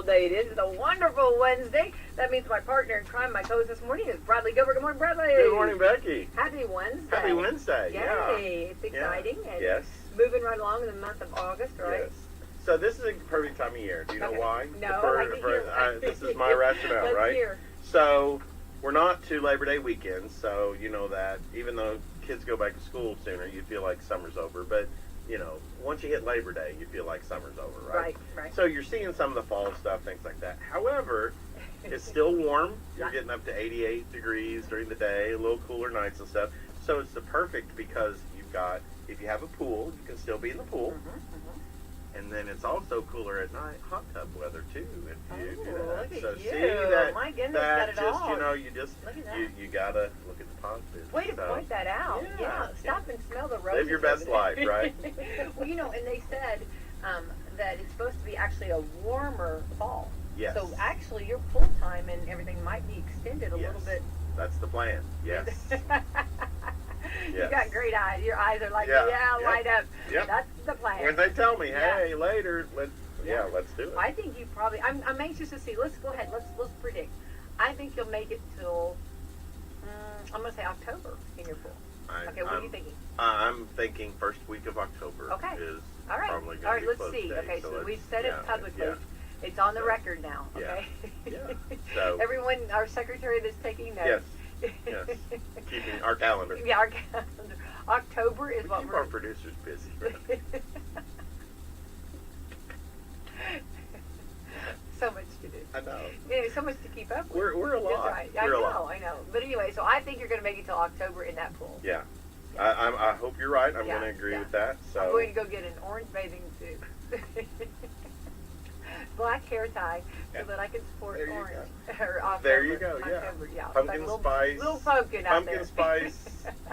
wonderful day it is. It's a wonderful Wednesday. That means my partner in crime, my co-host this morning, is Bradley Gilbert. Good morning, Bradley. Good morning, Becky. Happy Wednesday. Happy Wednesday. Yay. Yeah. It's exciting. Yeah. And yes. moving right along in the month of August, right? Yes. So this is a perfect time of year. Do you know Okay. why? No, I can hear. This is my rationale, Let's right? hear. So we're not to Labor Day weekend, so you know that even though kids go back to school sooner, you feel like summer's over. But you know, once you hit Labor Day, you feel like summer's over, right? Right. So you're seeing some of the fall stuff, things like that. However, it's still warm. You're getting up to 88 degrees during the day, a little cooler nights and stuff. So it's the perfect because you've got, if you have a pool, you can still be in the pool. And then it's also cooler at night, hot tub weather too, if you do that. Look at So you. see that, My goodness, that got it just, all. you know, you just, Look at that. you gotta look at the positives. Way to So, point that out. Yeah. Stop and smell the roses. live your best life, right? Well, you know, and they said that it's supposed to be actually a warmer fall. Yes. So actually, your pool time and everything might be extended a Yes. little bit. That's the plan. Yes. You Yes. got great eyes. Your eyes are like, Yeah. light up. Yep. That's the plan. When they tell me, Yeah. hey, later, let's do it. I think you probably. I'm anxious to see. Let's go ahead. Let's predict. I think you'll make it till. I'm gonna say October in your pool. Okay, what are you thinking? I'm thinking first week of October Okay. is All right. probably going All to right. be Let's close see. day, Okay, so let's- we've said it yeah, publicly. yeah. It's on the So, record now. yeah, Okay. yeah. So- Everyone, our secretary that's taking notes. Yes. Keeping our calendar. Yeah, our calendar. October is We what keep we're. our producers busy. Right? So much to do. I know. Yeah, so much to keep up with. We're a That's lot. right. We're a I lot. know. But anyway, so I think you're going to make it till October in that pool. Yeah. I hope you're right. I'm Yeah, going to agree yeah. with that. So I'm going to go get an orange bathing suit. Black hair tie so that I can sport There you orange. go. Or October. There you go. Yeah. October, yeah. Pumpkin Little- spice. Little pumpkin out there. Pumpkin spice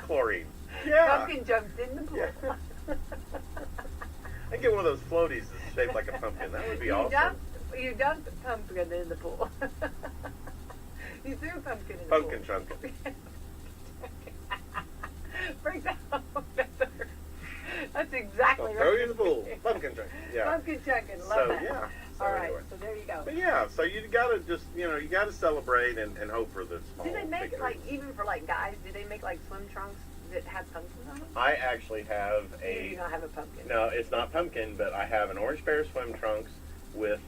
chlorine. Yeah. Pumpkin jumped in the pool. Yeah. I get one of those floaties that's shaped like a pumpkin. That would be awesome. You dumped the pumpkin in the pool. You threw a pumpkin in the Pumpkin pool. chunkin. Break that home better. That's exactly Throw right. you in the pool. Pumpkin chunkin. Yeah. Pumpkin chunkin. Love So that. yeah. So All right. anyway. So there you go. But yeah, so you gotta just you gotta celebrate and hope for the small Do they make victories. like even for like guys? Do they make like swim trunks that have pumpkins on them? I actually have Or do you not have a pumpkin? no, it's not pumpkin, but I have an orange pair of swim trunks with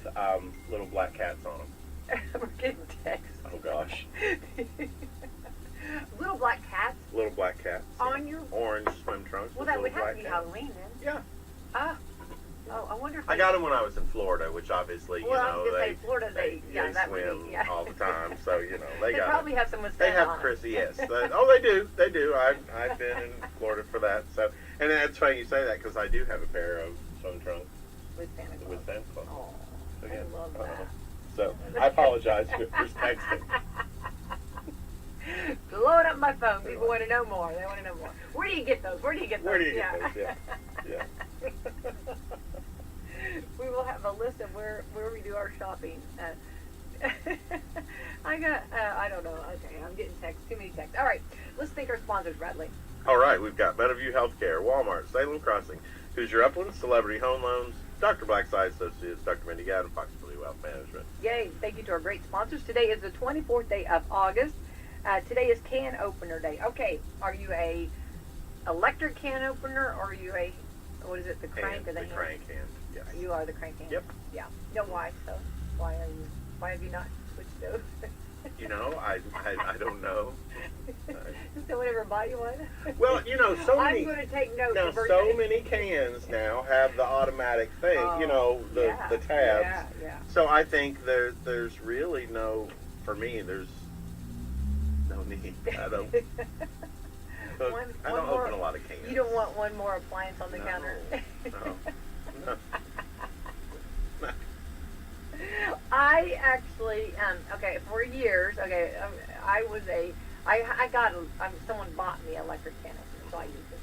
little black cats on them. We're getting texts. Oh gosh, Little black cats little black cats on your. orange swim trunks. Well, with that would little have to black be cats. Halloween then. Yeah, Ah. Oh, I wonder if I got them when I was in Florida, which obviously Well, I was gonna they say Florida. They that would swim be, yeah. all the time, so they They got probably have someone They stand have on it. Chrissy, yes. They do. I've been in Florida for that. So, and that's funny you say that because I do have a pair of swim trunks with Santa Claus. with Santa Claus. Oh, So, I yes. love that. So I apologize for texting. Blowing up my phone. People want to know more. They want to know more. Where do you get those? Where do you get those? Yeah. We will have a list of where we do our shopping. I don't know. Okay, I'm getting texts. Too many texts. All right, let's thank our sponsors, Bradley. All right, we've got Meadowview Healthcare, Walmart, Salem Crossing, Hoosier Upland, Celebrity Home Loans, Dr. Blackside Associates, Dr. Mindy Gadd, and Fox Billy Wealth Management. Yay! Thank you to our great sponsors. Today is the 24th day of August. Today is can opener day. Okay, are you a electric can opener or are you a what is it? The crank or the hand? crank hand. Yes. You are the crank hand. Yep. Yeah. No, why? So why have you not switched those? I don't know. So whatever body one. Well, so many. I'm going to take notes. Now, for so birthday. many cans now have the automatic thing, Oh, the tabs. Yeah. So I think there's really there's no need. I don't open a lot of cans. You don't want one more appliance on the No, counter. no. I actually, for years, someone bought me an electric can opener, so I use it,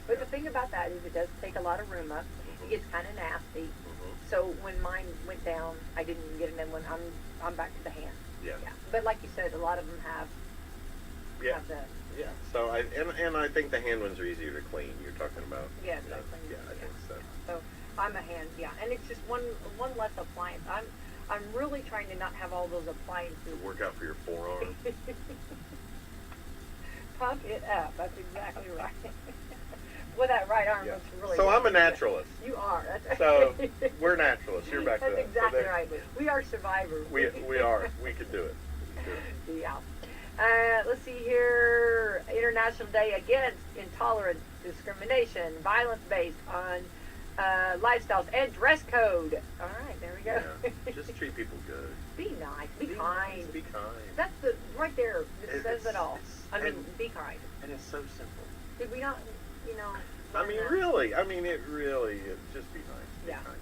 But the thing about that is it does take a lot of room up. It gets kind of nasty. So when mine went down, I didn't get another one. I'm back to the hand. Yeah. But like you said, a lot of them have the. Yeah. So I think the hand ones are easier to clean. You're talking about. Yes, Yeah, I think so. So I'm a hand, and it's just one less appliance. I'm really trying to not have all those appliances. To work out for your forearm. Pump it up. That's exactly right. Well, that right arm looks really So good. I'm a naturalist. You are. That's So we're naturalists. You're back to That's that. exactly So right. We are survivors. we are. We could do it. Yeah. Let's see here. International Day Against Intolerance, Discrimination, Violence Based on Lifestyles, and Dress Code. All right, there we go. Yeah. Just treat people good. Be nice. Be kind. Nice, be kind. That's the right there. It says it all. I mean, and, be kind. And it's so simple. Did we not, I mean, really. I mean, it really is. Just be nice. Be Yeah. kind.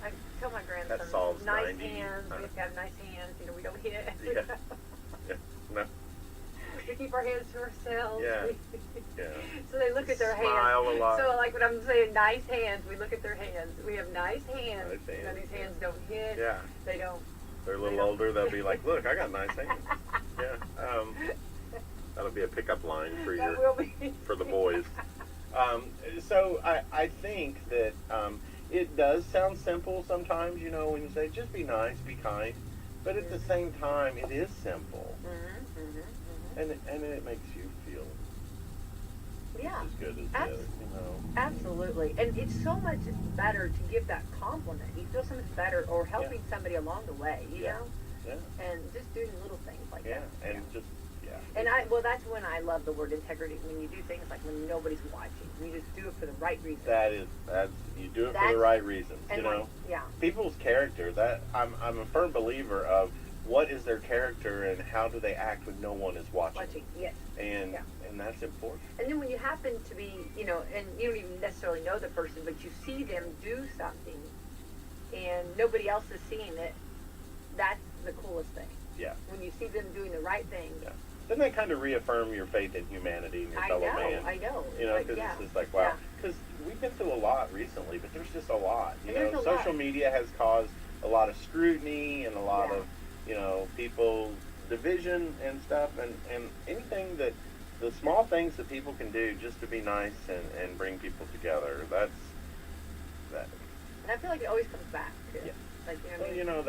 I tell my grandson, That solves nice 90. hands. We have to have nice hands. We don't hit. Yeah. Yeah. No. We keep our hands to ourselves. Yeah. Yeah. So they look at their Smile hands. a lot. So like when I'm saying nice hands, we look at their hands. We have nice hands. Nice hands, These hands don't hit. Yeah. They don't. They're a little older. They'll be like, "Look, I got nice hands." Yeah. That'll be a pickup line for That will be. for the boys. So I think that it does sound simple sometimes, when you say just be nice, be kind, but at the same time it is simple, and it makes you feel Yeah. just as good as this, Absolutely. And it's so much better to give that compliment. You feel so much better, or helping somebody along the way, you know? Yeah. And just doing little things like Yeah. that. And just And that's when I love the word integrity, when you do things like when nobody's watching. You just do it for the right reason. that's you do it for the right reasons, and yeah. People's character, that I'm a firm believer of what is their character and how do they act when no one is watching. Yes. And that's important. And then when you happen to be, and you don't even necessarily know the person, but you see them do something and nobody else is seeing it, that's the coolest thing. Yeah. When you see them doing the right thing. Yeah. Doesn't that kind of reaffirm your faith in humanity and your fellow man? I know. Because it's just like, wow. Because we've been through a lot recently, but there's just a lot. Social media has caused a lot of scrutiny and a lot of, people division and stuff, and anything that, the small things that people can do just to be nice and bring people together, that's that. And I feel like it always comes back too. Yeah. Like, Well,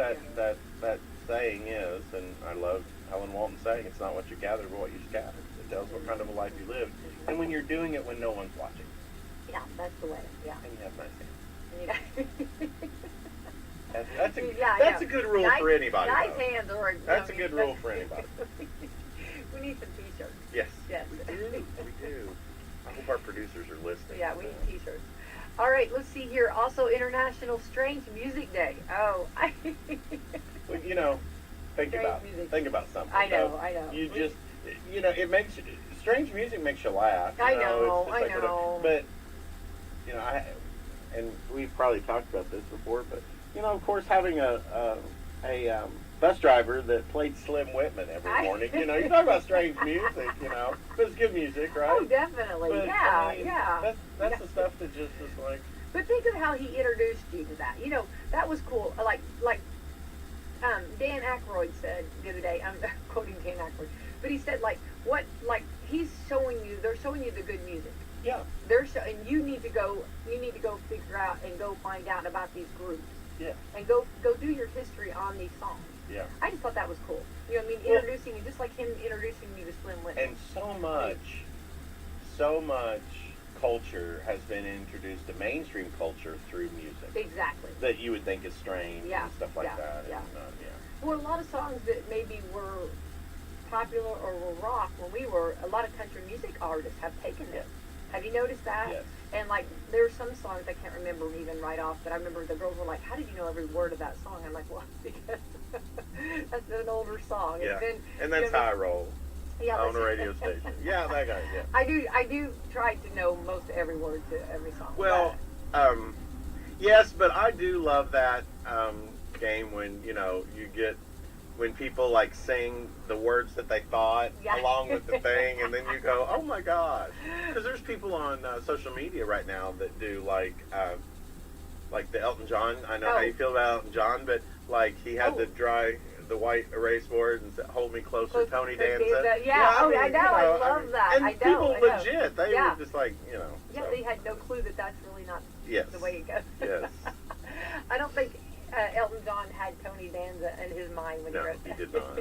that saying is, and I love Helen Walton's saying, it's not what you gather, but what you scatter. It tells what kind of a life you live. And when you're doing it when no one's watching. Yeah, that's the way. Yeah. And you have nice hands. Yeah. That's a good rule for anybody. Nice hands, or that's a good rule for anybody. We need some T-shirts. Yes. Yes. We do. I hope our producers are listening. Yeah, we need T-shirts. All right, let's see here. Also, International Strange Music Day. Oh, Well, think about something. I know. You just, it makes strange music makes you laugh. I know. But and we've probably talked about this before, but of course, having a bus driver that played Slim Whitman every morning. You talk about strange music. But it's good music, right? Oh, definitely. But, yeah. That's the stuff that just is like. But think of how he introduced you to that. That was cool. Like Dan Aykroyd said the other day. I'm quoting Dan Aykroyd, but he said they're showing you the good music. Yeah. And you need to go figure out and go find out about these groups. Yeah. And go do your history on these songs. Yeah. I just thought that was cool. Introducing you, just like him introducing you to Slim Whitman. And so much culture has been introduced to mainstream culture through music. Exactly. That you would think is strange and stuff like that. Yeah. And, Well, a lot of songs that maybe were popular or were rock when a lot of country music artists have taken them. Have you noticed that? Yes. And there are some songs I can't remember even right off, but I remember the girls were like, "How did you know every word of that song?" I'm like, "Well, because that's an older song." Yeah. And that's how I roll. Yeah, on a radio station. Yeah, that guy. Yeah. I do try to know most every word to every song. Well, yes, but I do love that game when you get. When people sing the words that they thought along with the thing, and then you go, "Oh my God!" Because there's people on social media right now that do like the Elton John. I know how you feel about Elton John, but he had the white erase board and said, "Hold me closer, Tony Danza." I know. I love that. And people legit, they were just Yeah, they had no clue that that's really not the way it goes. Yes. I don't think Elton John had Tony Danza in his mind when he No, wrote he that. did not.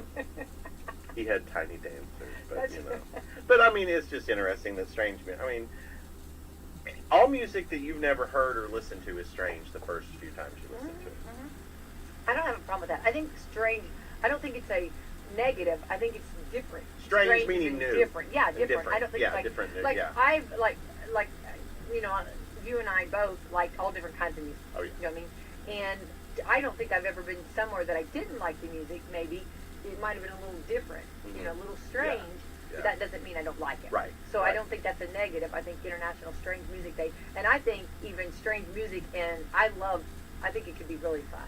He had tiny dancers, but That's- you know. But I mean, it's just interesting that strange. I mean, all music that you've never heard or listened to is strange the first few times you listen to it. I don't have a problem with that. I think strange. I don't think it's a negative. I think it's different. Strange meaning and new. Different. Yeah, And different. I don't think yeah, it's like different, new, like yeah. I've like you know, you and I both like all different kinds of music. Oh, yeah. You know what I mean? And I don't think I've ever been somewhere that I didn't like the music. Maybe it might have been a little different. You know, a little strange. Yeah. But that doesn't mean I don't like it. Right. So I Right. don't think that's a negative. I think International Strange Music Day, and I think even strange music, and I think it could be really fun.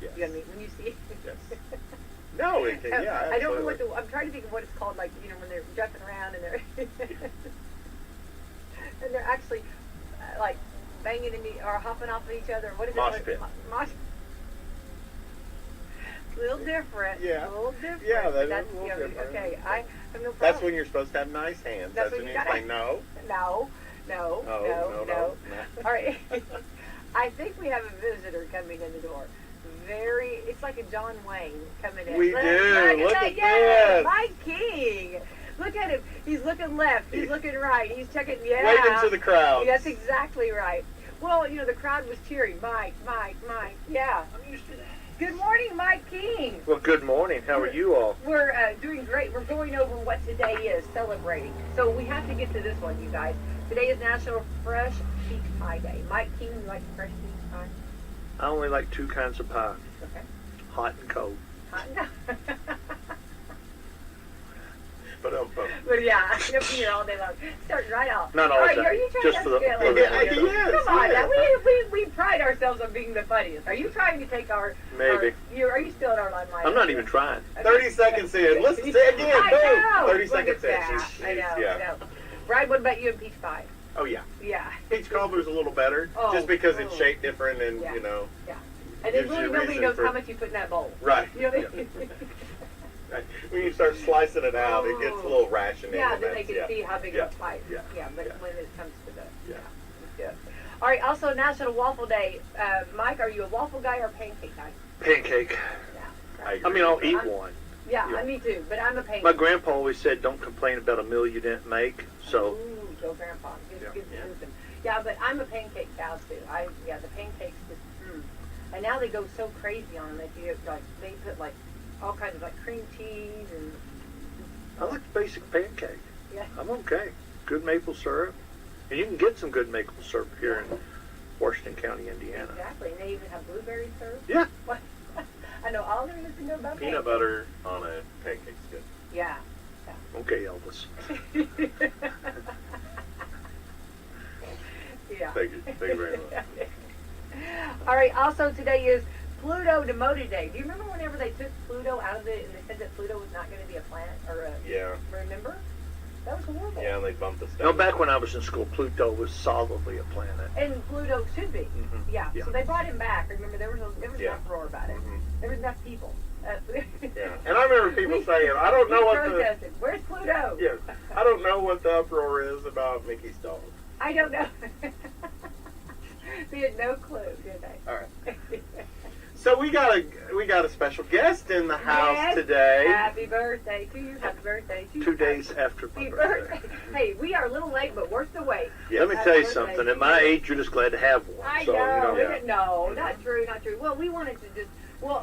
Yes. You know what I mean? When you see it. Yes. No, it can, yeah, I don't know absolutely. I'm trying to think of what it's called, like, you know, when they're jumping around and they're, and they're actually, like, banging or hopping off of each other. What is it? Mosh pit. Mosh. A little different. Yeah. A little different. Yeah, that is That's, a little you know, different. Okay, I have no problem. That's when you're supposed to have nice hands. That's That's when when you you're gotta- saying no. No. No. All right. I think we have a visitor coming in the door. It's like a John Wayne coming in. We Look do. Look that. at Yeah, this. Mike King. Look at him. He's looking left. He's looking right. He's checking. Yeah. Waving to the crowd. That's exactly right. Well, you know, the crowd was cheering. Mike, Mike, Mike. Yeah. I'm used to that. Good morning, Mike King. Well, good morning. How are you all? We're doing great. We're going over what today is, celebrating. So we have to get to this one, you guys. Today is National Fresh Peach Pie Day. Mike King, you like fresh peach pie? I only like two kinds of pie, Okay. hot and cold. But yeah, you'll be here all day long. Starting right off. Not all the right, time. Are you trying Just to for the- scale for it? the- Yes, Come on, yes. now. We pride ourselves on being the funniest. Are you trying to take our... Maybe. Are you still in our line? I'm not even trying. 30 seconds in. Let's say it again. I know. Boom. 30 Look seconds at in. that. I know. Yeah. I know. Brad, what about you and peach pie? Oh, yeah. Yeah. Peach cobbler's a little better, Oh, just because it's oh. shaped different and, Yeah. you know. Yeah. And then Gives really you a nobody reason knows for- how much you put in that bowl. Right. You know what I mean? When you start slicing it out, it gets a little rationing. Yeah, and then they that's- can see how big yeah. of a pie. Yeah. But Yeah. when it comes to the Yeah. it's good. All right. Also, National Waffle Day. Mike, are you a waffle guy or a pancake guy? Pancake. Yeah. I agree. I mean, I'll eat I'm- one. Yeah, Yeah. me too. But I'm a pancake. My grandpa always said, don't complain about a meal you didn't make. So, Ooh, go grandpa. Yeah. Good wisdom. Yeah, but I'm a pancake gal too. The pancakes just. And now they go so crazy on them that you like they put like all kinds of like cream cheese and. I like the basic pancake. Yeah. I'm okay. Good maple syrup. And you can get some good maple syrup here in Washington County, Indiana. Exactly, and they even have blueberry syrup. Yeah. I know all there is to know about Peanut pancakes. butter on a pancake's good. Yeah. Okay, Elvis. Yeah. Thank you. Thank you very much. All right. Also, today is Pluto demoted day. Do you remember whenever they took Pluto out of it and they said that Pluto was not going to be a planet or a? Yeah. Remember? That was horrible. Yeah, and they bumped the stuff. No, back when I was in school, Pluto was solidly a planet. And Pluto should be. Mhm. Yeah. Yeah. So they brought him back. Remember, there was Yeah. an uproar about it. Mhm. There was enough people. Yeah. And I remember people saying, I don't know we what the... protested. Where's Pluto? Yeah. I don't know what the uproar is about Mickey's dog. I don't know. They had no clue, did they? All right. So we got a special guest in the house Yes. today. Happy birthday to you. Happy birthday to you. 2 days after my Happy birthday. birthday. Hey, we are a little late, but worth the wait. Yes. Let me Happy tell you birthday something. to At my you. age, you're just glad to have one. I So, know. you know. Yeah. No, not true, not true. Well, we wanted to just,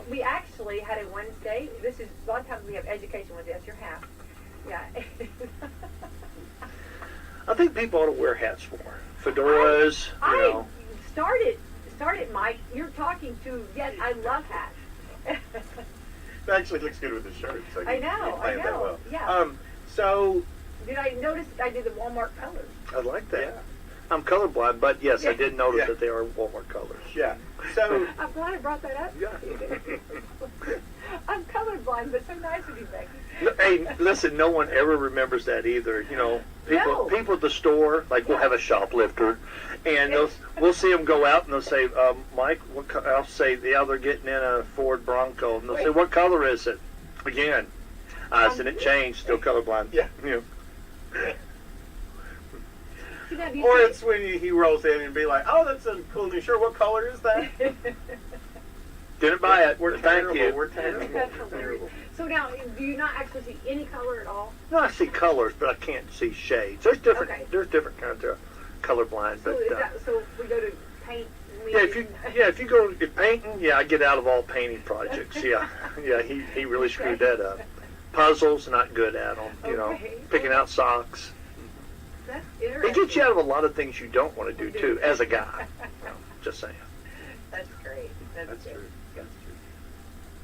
we actually had a Wednesday. This is, a lot of times we have education Wednesday. That's your hat. Yeah. I think people ought to wear hats more. Fedoras, you I know. started, Mike. You're talking to, yes, I love hats. It actually looks good with the shirt. So I you know, planned I that know, well. yeah. So Did I notice I did the Walmart colors? I like that. Yeah. I'm colorblind, but yes, I did notice Yeah. that they are Walmart colors. yeah. So I'm glad I brought that up. Yeah. I'm colorblind, but so nice of you, Becky. Hey, listen, no one ever remembers that either. You know, No. people at the store, like we'll have a shoplifter, and we'll see them go out and they'll say, Mike, I'll say, yeah, they're getting in a Ford Bronco, and they'll say, what color is it? Again, I said it changed, still colorblind. Yeah. You know. See, that'd be or great. it's when he rolls in and be like, oh, that's a cool new shirt. What color is that? Didn't buy it. We're Thank terrible. you. We're terrible. That's hilarious. So now, do you not actually see any color at all? No, I see colors, but I can't see shades. There's different. Okay. There's different kinds of colorblind. So, But so if we go to paint. if you go to painting, yeah, I get out of all painting projects. Yeah, he really screwed that up. Puzzles, not good at them. You know, picking out socks. That's It interesting. gets you out of a lot of things you don't want to do too, as a guy. You know, just saying. That's great. That's good. true. That's true.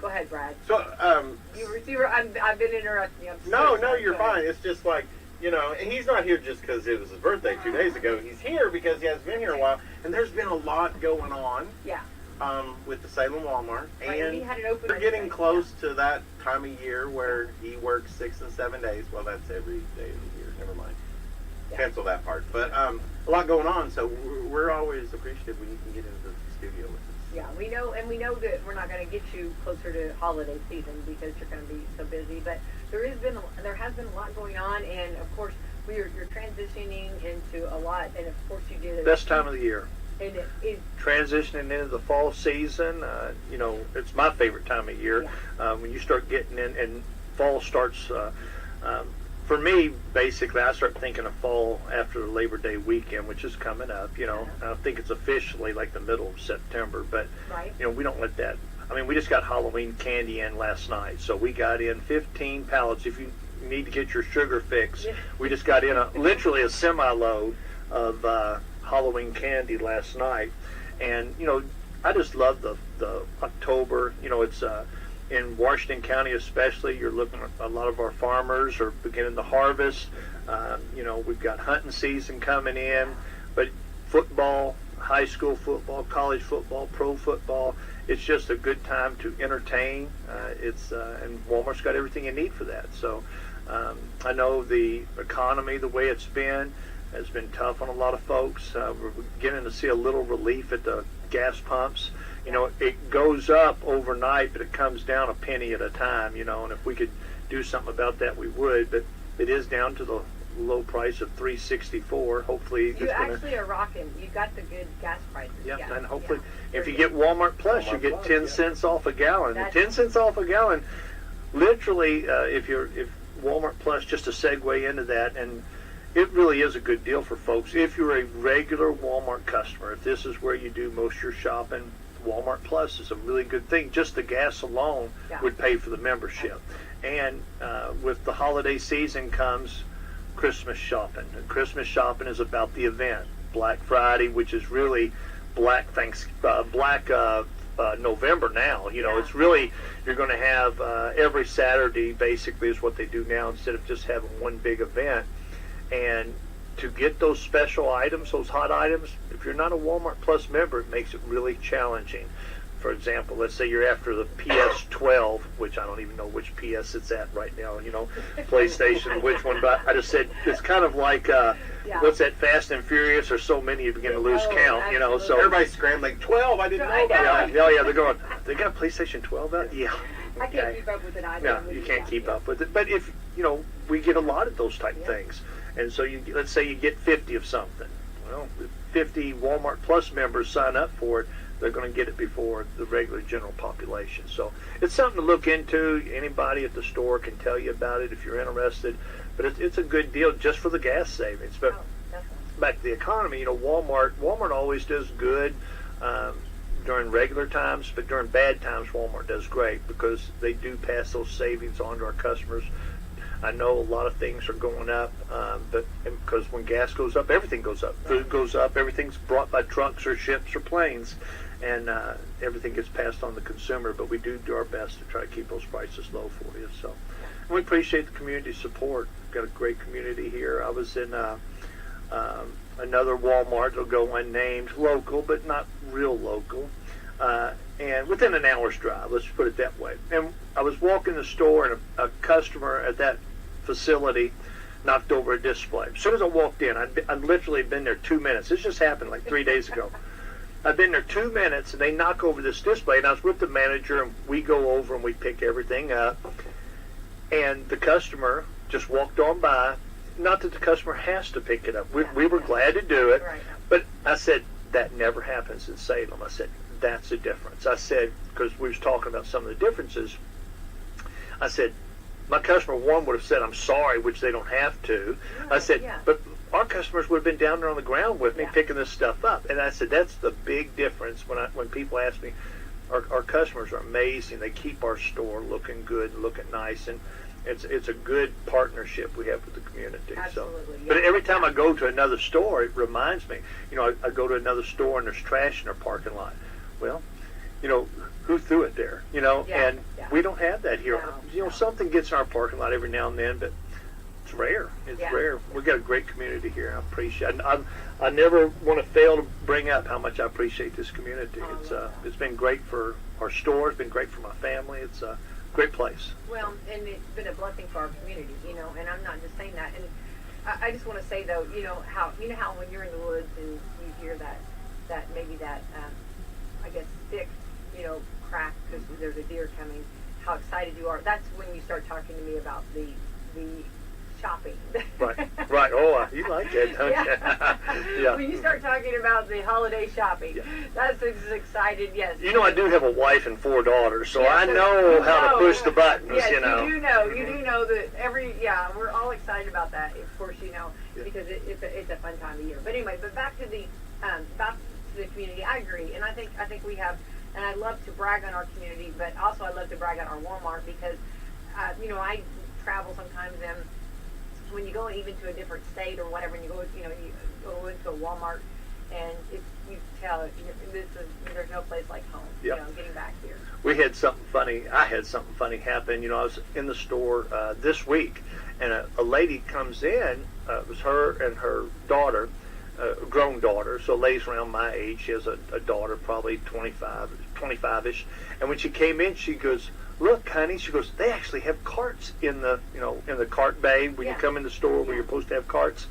Go ahead, Brad. So, I've been interrupting you. I'm no, sorry. you're Go ahead. fine. It's just like, you know, and he's not here just because it was his birthday 2 days ago. He's here because he hasn't been here a while, and there's been a lot going on. Yeah. With the Salem Walmart, Right, and he had it open, we're I getting think. close to that time of year where he works 6 and 7 days. Well, that's every day of the year. Never mind. Yeah. Cancel that part. But a lot going on, so we're always appreciative when you can get into the studio with us. Yeah, we know that we're not going to get you closer to holiday season because you're going to be so busy. But there has been a lot going on, and of course you're transitioning into a lot, and of course you did it. Best time of the year. And it Transitioning into the fall season, you know, it's my favorite time of year. Yeah. When you start getting in, and fall starts. For me, basically, I start thinking of fall after the Labor Day weekend, which is coming up. You know, I think it's officially like the middle of September, but right. you know, we don't let that. I mean, we just got Halloween candy in last night, so we got in 15 pallets. If you need to get your sugar fix, Yeah. we just got in literally a semi-load of Halloween candy last night, and you know, I just love the October. You know, it's in Washington County especially. You're looking at a lot of our farmers are beginning to harvest. You know, we've got hunting season coming in, but football, high school football, college football, pro football. It's just a good time to entertain. And Walmart's got everything you need for that. So I know the economy, the way it's been, has been tough on a lot of folks. We're beginning to see a little relief at the gas pumps. You know, it goes up overnight, but it comes down a penny at a time, you know, and if we could do something about that, we would. But it is down to the low price of $3.64. Hopefully You actually are rocking. You got the good gas prices. Yeah, and hopefully, yeah. if you get Walmart Plus, you Walmart get Plus, 10 yeah. cents off a gallon. And That's- 10 cents off a gallon, literally, if Walmart Plus, just to segue into that, and it really is a good deal for folks. If you're a regular Walmart customer, if this is where you do most of your shopping, Walmart Plus is a really good thing. Just the gas alone Yeah. would pay for the membership. And with the holiday season comes Christmas shopping. And Christmas shopping is about the event. Black Friday, which is really Black November now. You know, Yeah. it's really, you're going to have every Saturday basically is what they do now instead of just having one big event. And to get those special items, those hot items, if you're not a Walmart Plus member, it makes it really challenging. For example, let's say you're after the PS12, which I don't even know which PS it's at right now, you know, PlayStation, which one, but I just said it's kind of like, what's that, Fast and Furious, or so many you begin to lose count, you know, so. Everybody's scrambling. 12, I didn't know about Yeah, that. yeah, they're going, they got PlayStation 12 out? Yeah. I can't keep up with it either. No, you can't keep up with it. But if, you know, we get a lot of those type things. And so you, let's say you get 50 of something. Well, if 50 Walmart Plus members sign up for it, they're going to get it before the regular general population. So it's something to look into. Anybody at the store can tell you about it if you're interested. But it's a good deal just for the gas savings. But back to the economy, you know, Walmart always does good during regular times, but during bad times, Walmart does great because they do pass those savings on to our customers. I know a lot of things are going up, but because when gas goes up, everything goes up. Food goes up. Everything's brought by trucks or ships or planes, and everything gets passed on to the consumer. But we do our best to try to keep those prices low for you. So we appreciate the community support. We've got a great community here. I was in another Walmart. It'll go unnamed, local, but not real local. And within an hour's drive, let's put it that way. And I was walking the store, and a customer at that facility knocked over a display. As soon as I walked in, I'd literally been there 2 minutes. This just happened like 3 days ago. I'd been there 2 minutes, and they knock over this display, and I was with the manager, and we go over and we pick everything up. And the customer just walked on by. Not that the customer has to pick it up. We were glad to do it. Right. But I said, that never happens in Salem. I said, that's the difference. I said, because we was talking about some of the differences, I said, my customer one would have said, I'm sorry, which they don't have to. Yeah, I said, yeah. but our customers would have been down there on the ground with me Yeah. picking this stuff up. And I said, that's the big difference when people ask me, our customers are amazing. They keep our store looking good, looking nice, and it's a good partnership we have with the community. Absolutely, So, yeah. but every time I go to another store, it reminds me. I go to another store and there's trash in their parking lot. Well, who threw it there? Yeah, And yeah. we don't have that here. No. Something gets in our parking lot every now and then, but it's rare. It's Yeah. rare. We got a great community here. I appreciate it. I never want to fail to bring up how much I appreciate this community. It's been great for our store. It's been great for my family. It's a great place. Well, and it's been a blessing for our community, and I'm not just saying that. And I just want to say though, how when you're in the woods and you hear that maybe that I guess stick, crack because there's a deer coming, how excited you are. That's when you start talking to me about the shopping. Right. Oh, you like it, don't you? Yeah. When you start talking about the holiday shopping, Yeah. that's as excited. Yes. I do have a wife and 4 daughters, so Yes, I so know you how to push the buttons. Yes, you do know. Mhm. You do know that we're all excited about that. Of course, Yeah. because it's a fun time of year. But anyway, back to the community. I agree, and I think we have, and I love to brag on our community, but also I love to brag on our Walmart because, I travel sometimes and when you go even to a different state or whatever, and you go into a Walmart, and you tell there's no place like home. Yep. Getting back here. We had something funny. I had something funny happen. I was in the store this week, and a lady comes in. It was her and her daughter, a grown daughter, so a lady's around my age. She has a daughter, probably 25-ish. And when she came in, she goes, "Look, honey," she goes, "they actually have carts in the cart bay when you come in the store where you're supposed to have carts."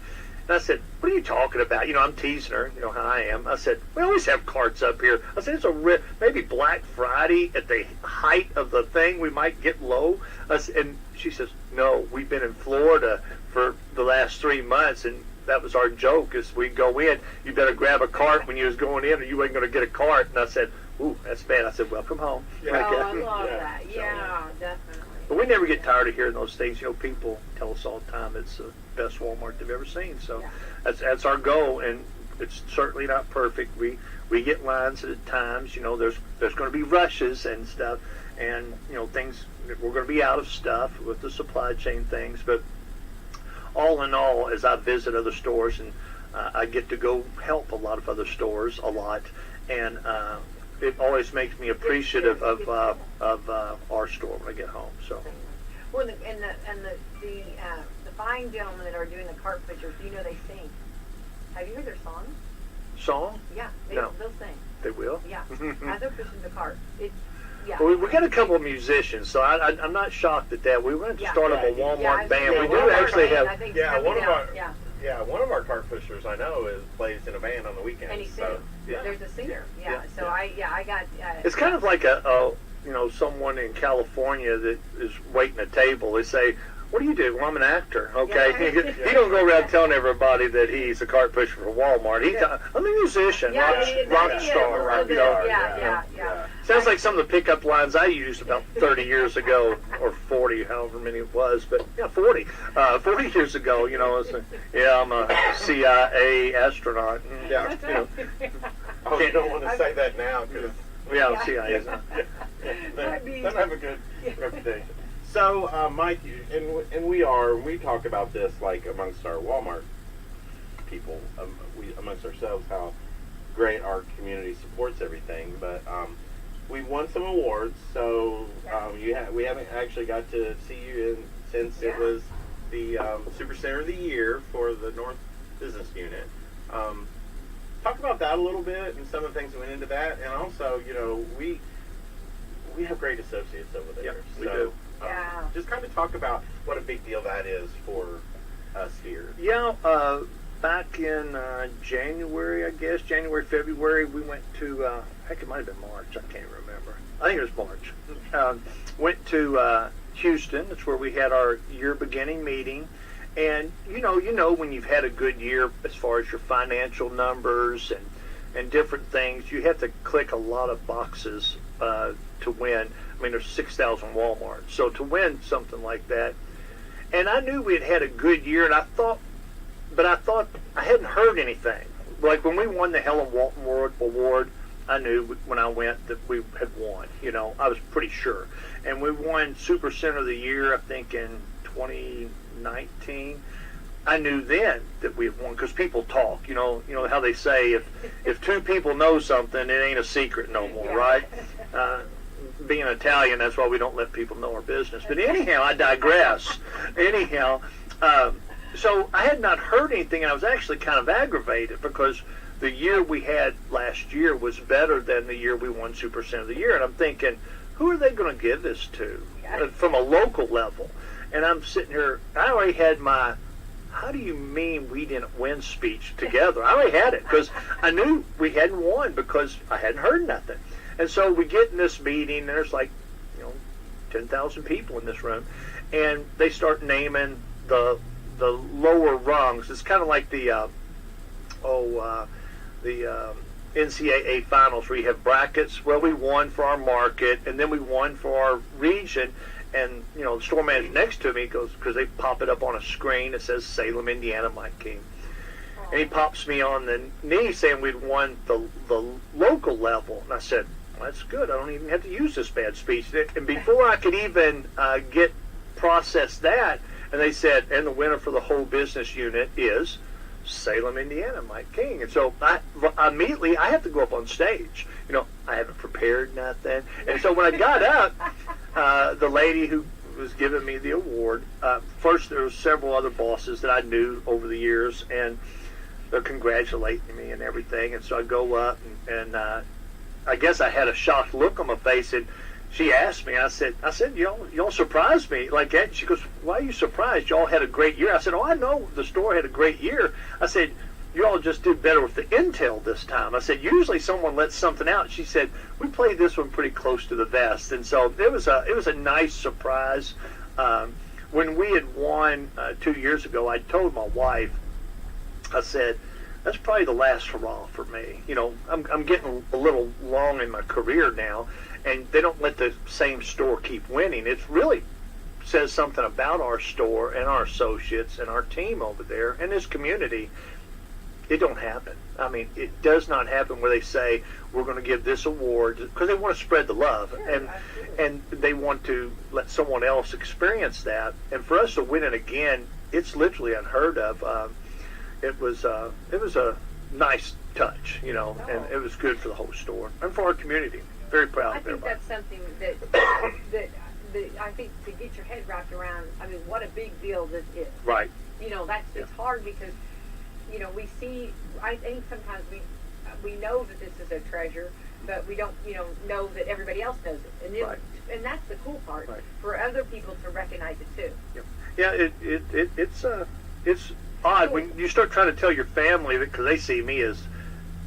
And I said, "What are you talking about?" I'm teasing her, how I am. I said, "We always have carts up here." I said, "It's maybe Black Friday at the height of the thing, we might get low." And she says, "No, we've been in Florida for the last 3 months, and that was our joke, is we go in, you better grab a cart when you was going in, or you ain't going to get a cart." And I said, "Ooh, that's bad." I said, "Welcome home." Oh, I love that. Yeah, definitely. But we never get tired of hearing those things. People tell us all the time it's the best Walmart they've ever seen. So that's our goal, and it's certainly not perfect. We get lines at times. There's going to be rushes and stuff, and things. We're going to be out of stuff with the supply chain things. But all in all, as I visit other stores, and I get to go help a lot of other stores a lot, and it always makes me appreciative of our store when I get home. So. Well, the fine gentlemen that are doing the cart pictures, they sing. Have you heard their song? Song? Yeah, No. they'll sing. They will? Yeah, as they're pushing the cart. Yeah. Well, we got a couple of musicians, so I'm not shocked at that. We wanted to start up a Walmart band. We do Walmart actually band, I have. think Yeah, one of our yeah. one of our cart pushers I know plays in a band on the weekends. And he so, sings. There's a singer. Yeah. Yeah. So I got. It's kind of like someone in California that is waiting a table. They say, "What do you do?" "Well, I'm an actor." Okay, Yeah. he don't go around telling everybody that he's a cart pusher for Walmart. I'm a musician, rock star. Yeah. Sounds like some of the pickup lines I used about 30 years ago, or 40, however many it was. But 40. 40 years ago, it's I'm a CIA astronaut. Yeah. Oh, you don't want to say that now because CIA is not. they don't have a good reputation. So, Mike, and we talk about this like amongst our Walmart people, amongst ourselves, how great our community supports everything. But we won some awards, so we haven't actually got to see you since it was the Supercenter of the Year for the North Business Unit. Talk about that a little bit and some of the things that went into that, and also, we have great associates over there. Yep, we so, do. Just kind of talk about what a big deal that is for us here. Yeah, back in January, I guess, February, we went to, heck, it might have been March, I can't remember. I think it was March. Went to Houston. That's where we had our year beginning meeting. And, you know when you've had a good year as far as your financial numbers and different things. You have to click a lot of boxes to win. I mean, there's 6,000 Walmarts. So to win something like that, and I knew we had had a good year, and I thought I hadn't heard anything. Like when we won the Helen Walton Award, I knew when I went that we had won. You know, I was pretty sure. And we won Super Center of the Year, I think, in 2019. I knew then that we had won because people talk. You know how they say if two people know something, it ain't a secret no more, right? Being Italian, that's why we don't let people know our business. But anyhow, I digress. Anyhow, so I had not heard anything, and I was actually kind of aggravated because the year we had last year was better than the year we won Super Center of the Year. And I'm thinking, who are they going to give this to from a local level? And I'm sitting here, I already had my, how do you mean we didn't win speech together? I already had it because I knew we hadn't won because I hadn't heard nothing. And so we get in this meeting, and there's like, 10,000 people in this room, and they start naming the lower rungs. It's kind of like the NCAA finals where you have brackets. Well, we won for our market, and then we won for our region. And the store manager next to me goes, because they pop it up on a screen, it says Salem, Indiana, Mike King. And he pops me on the knee saying we'd won the local level. And I said, well, that's good. I don't even have to use this bad speech. And before I could even process that, and they said, and the winner for the whole business unit is Salem, Indiana, Mike King. And so immediately I have to go up on stage. I haven't prepared nothing. And so when I got up, the lady who was giving me the award, first there were several other bosses that I knew over the years, and they're congratulating me and everything. And so I go up, and I guess I had a shocked look on my face, and she asked me, I said, y'all surprised me like that. She goes, why are you surprised? Y'all had a great year. I said, oh, I know the store had a great year. I said, you all just did better with the intel this time. I said, usually someone lets something out. She said, we played this one pretty close to the vest. And so it was a nice surprise. When we had won 2 years ago, I told my wife, I said, that's probably the last hurrah for me. I'm getting a little long in my career now, and they don't let the same store keep winning. It really says something about our store and our associates and our team over there and this community. It don't happen. I mean, it does not happen where they say we're going to give this award because they want to spread the love, and they want to let someone else experience that. And for us to win it again, it's literally unheard of. It was a nice touch, and it was good for the whole store and for our community. Very proud of everybody. I think that's something that I think to get your head wrapped around. I mean, what a big deal this is. Right. It's hard because we see. I think sometimes we know that this is a treasure, but we don't know that everybody else knows it, and that's the cool part for other people to recognize it too. Yeah, it's odd when you start trying to tell your family that because they see me as,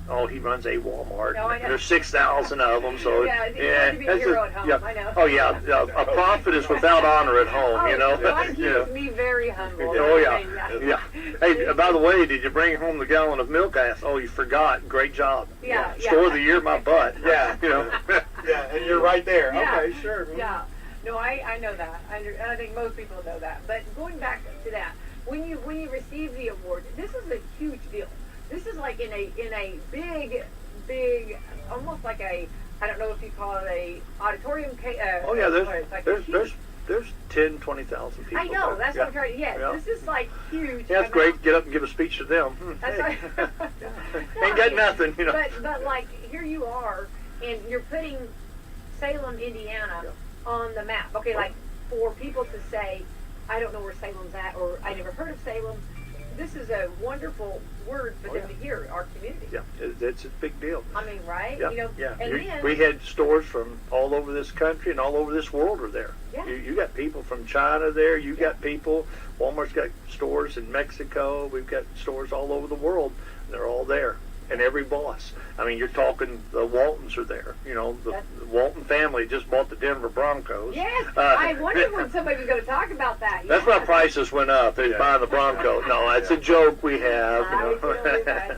oh, he runs a Walmart. No, I know. There's 6,000 of them, so it's hard to be a hero at home. I know. Oh yeah, a prophet is without honor at home. God keeps me very humble. Oh yeah. Hey, by the way, did you bring home the gallon of milk? I asked. Oh, you forgot. Great job. Yeah. Store of the year, my butt. Yeah. Yeah, and you're right there. Yeah. Okay, sure. Yeah. No, I know that. I think most people know that. But going back to that, when you receive the award, this is a huge deal. This is like in a big, almost like I don't know if you call it a auditorium. Oh yeah, there's 10, 20,000 people. I know, there. that's what I'm trying to. Yes, this is like huge. Yeah, that's great. Get up and give a speech to them. That's hey. right. Ain't got nothing, But like here you are, and you're putting Salem, Indiana, on the map. Okay, like for people to say, I don't know where Salem's at, or I never heard of Salem. This is a wonderful word for them to hear, our community. Yeah, it's a big deal. I mean, right? Yeah. And then, we had stores from all over this country and all over this world are there. Yeah. You got people from China there. You got people. Walmart's got stores in Mexico. We've got stores all over the world. And they're all there. And every boss. I mean, you're talking the Waltons are there. The Walton family just bought the Denver Broncos. Yes, I wondered when somebody was going to talk about that. That's why prices went up. They're buying the Broncos. No, it's a joke we have.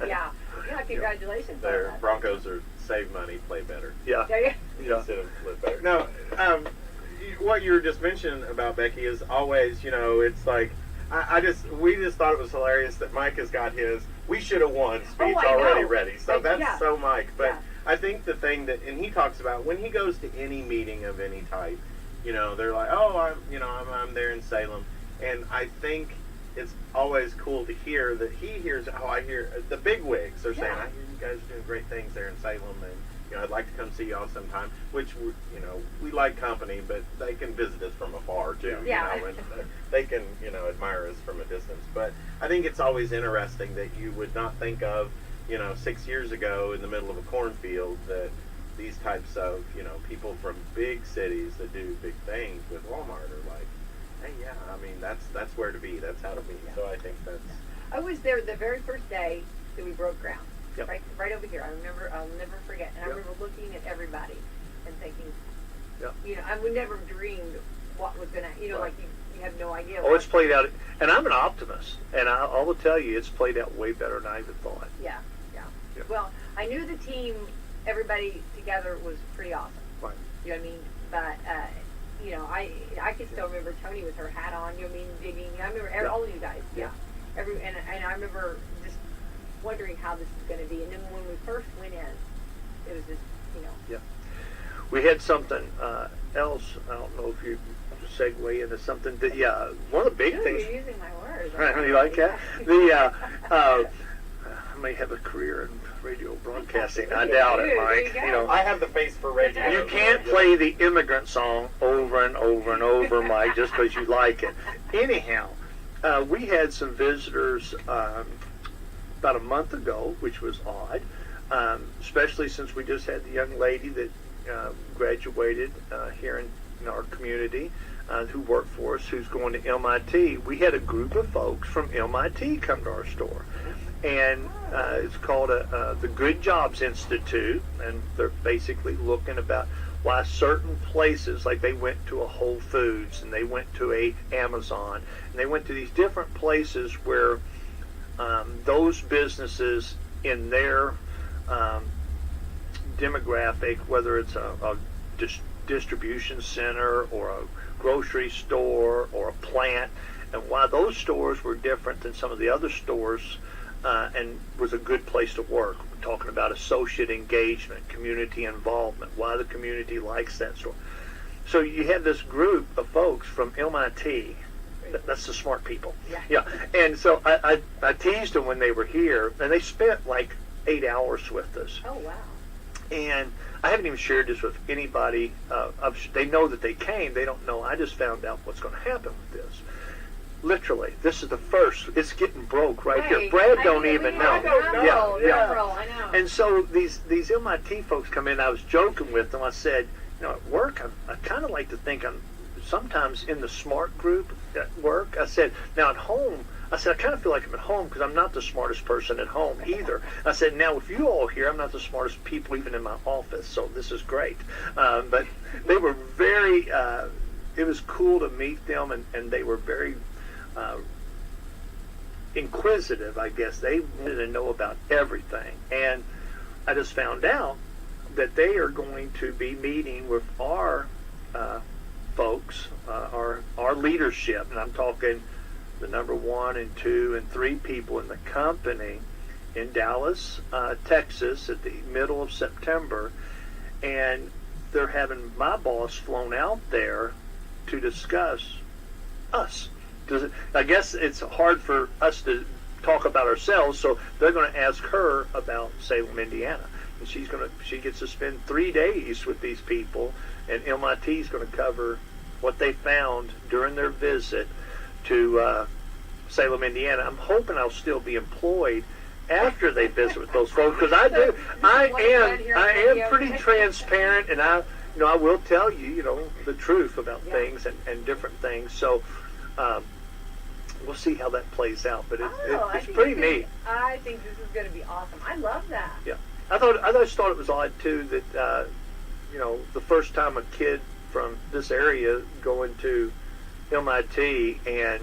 Yeah. Yeah, congratulations on Their that. Broncos are save money, play better. Yeah. Yeah. Yeah. Instead of live better. No, what you were just mentioning about Becky is always, it's like, we just thought it was hilarious that Mike has got his "we should have won" speech I already know. ready. So that's Yeah. so Mike. But Yeah. I think the thing and he talks about when he goes to any meeting of any type, they're like, oh, I'm there in Salem, and I think it's always cool to hear that he hears. Oh, I hear the big wigs are saying, Yeah. I hear you guys are doing great things there in Salem, and I'd like to come see y'all sometime. Which we like company, but they can visit us from afar too. Yeah. And they can admire us from a distance. But I think it's always interesting that you would not think of 6 years ago in the middle of a cornfield that these types of people from big cities that do big things with Walmart are like, hey, yeah, I mean that's where to be. That's how to be. Yeah. So I think that's. I was there the very first day that we broke ground. Yep. Right over here. I'll never forget. And I Yep. remember looking at everybody and thinking, Yep. I would never dreamed what was going to, Right. like you have no idea. Oh, it's played out, and I'm an optimist, and I will tell you, it's played out way better than I even thought. Yeah. Yeah. Well, I knew the team, everybody together was pretty awesome. Right. You know what I mean? But, I can still remember Tony with her hat on, digging. I remember Yeah. all of you guys. Yeah. And I remember just wondering how this is going to be. And then when we first went in, it was just, Yeah. We had something else. I don't know if you segue into something that, one of the big Ooh, things. you're using my words. Right, you like that? I may have a career in radio broadcasting. I doubt it, Mike. There you go. I have the face for radio. You can't play the immigrant song over and over and over, Mike, just because you like it. Anyhow, we had some visitors about a month ago, which was odd, especially since we just had the young lady that graduated here in our community who worked for us, who's going to MIT. We had a group of folks from MIT come to our store. And it's called the Good Jobs Institute, and they're basically looking about why certain places, like they went to a Whole Foods and they went to a Amazon, and they went to these different places where those businesses in their demographic, whether it's a distribution center or a grocery store or a plant, and why those stores were different than some of the other stores and was a good place to work. We're talking about associate engagement, community involvement, why the community likes that store. So you had this group of folks from MIT. That's the smart people. Yeah. And so I teased them when they were here, and they spent like 8 hours with us. Oh, wow. And I haven't even shared this with anybody. They know that they came. They don't know. I just found out what's going to happen with this. Literally, this is the first. It's getting broke right here. Brad don't even know. I don't know. Yeah. I know. And so these MIT folks come in. I was joking with them. I said, at work, I kind of like to think I'm sometimes in the smart group at work. I said, now at home, I kind of feel like I'm at home because I'm not the smartest person at home either. I said, now with you all here, I'm not the smartest people even in my office, so this is great. But they were very, it was cool to meet them, and they were very inquisitive, I guess. They wanted to know about everything. And I just found out that they are going to be meeting with our folks, our leadership, and I'm talking the number 1 and 2 and 3 people in the company in Dallas, Texas at the middle of September, and they're having my boss flown out there to discuss us. I guess it's hard for us to talk about ourselves, so they're going to ask her about Salem, Indiana. And she gets to spend 3 days with these people, and MIT is going to cover what they found during their visit to Salem, Indiana. I'm hoping I'll still be employed after they visit with those folks, because I am pretty transparent, and I will tell you, the truth about things and different things. So we'll see how that plays out, but it's pretty neat. I think this is going to be awesome. I love that. Yeah, I just thought it was odd too that the first time a kid from this area going to MIT, and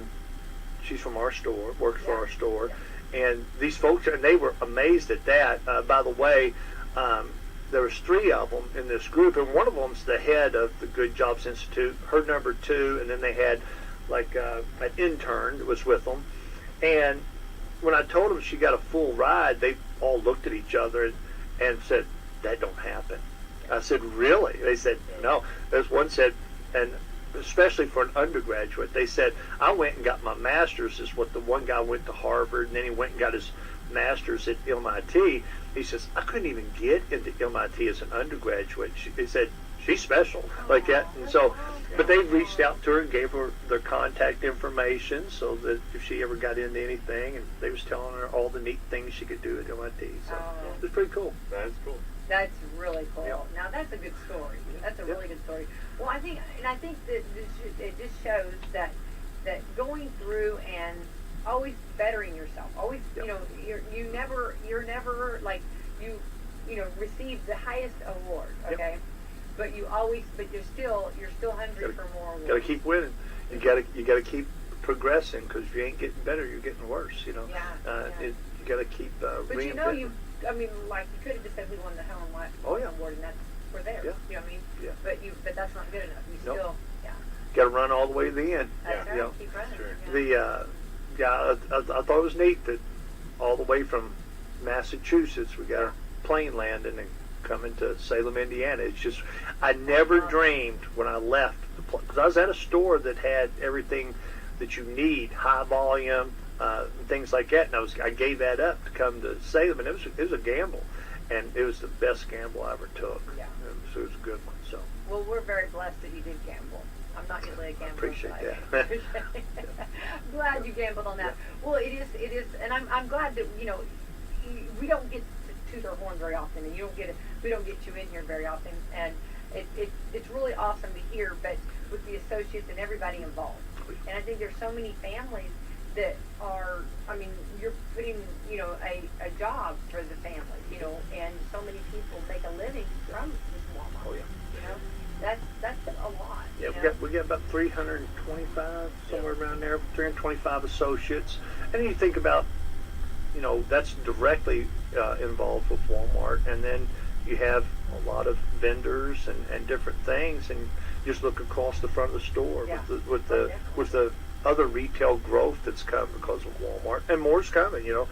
she's from our store, works for our store, And these folks, and they were amazed at that. By the way, there was 3 of them in this group, and one of them's the head of the Good Jobs Institute, her number 2, and then they had like an intern that was with them. And when I told them she got a full ride, they all looked at each other and said, "That don't happen." I said, "Really?" They said, "No." There's one said, and especially for an undergraduate, they said, "I went and got my master's." Is what the one guy went to Harvard, and then he went and got his master's at MIT. He says, "I couldn't even get into MIT as an undergraduate." He said, "She's special," like that. And so, but they reached out to her and gave her their contact information so that if she ever got into anything, and they was telling her all the neat things she could do at MIT. So it was pretty cool. That's cool. That's really cool. Yeah. Now that's a good story. That's a really good story. Well, I think that it just shows that going through and always bettering yourself, always, you're never like you receive the highest award, okay? But you're still hungry for more awards. Got to keep winning. You got to keep progressing, because if you ain't getting better, you're getting worse. You Yeah. You got to keep reinventing. But you could have just said we won the Helen White Award, and we're there. Yeah. You know what I mean? Yeah. But that's not good enough. You Nope. still, Got to run all the way to the end. That's right. Yeah. Keep running. Sure. I thought it was neat that all the way from Massachusetts we got a plane landing and coming to Salem, Indiana. It's just, I never dreamed when I left the plane, because I was at a store that had everything that you need, high volume, things like that, and I gave that up to come to Salem, and it was a gamble, and it was the best gamble I ever took. Yeah. So it was a good one. So. Well, we're very blessed that you did gamble. I'm not usually a gambler. Appreciate but that. I'm glad you gambled on that. Well, it is, and I'm glad that we don't get to toot our horn very often, and we don't get you in here very often, and it's really awesome to hear. But with the associates and everybody involved, and I think there's so many families that are, you're putting a job for the family, and so many people make a living from this Walmart. Oh yeah. That's a lot. Yeah, we got about 325, somewhere around there, 325 associates. And you think about, that's directly involved with Walmart. And then you have a lot of vendors and different things, and you just look across the front of the store with the other retail growth that's come because of Walmart, and more's coming. It'll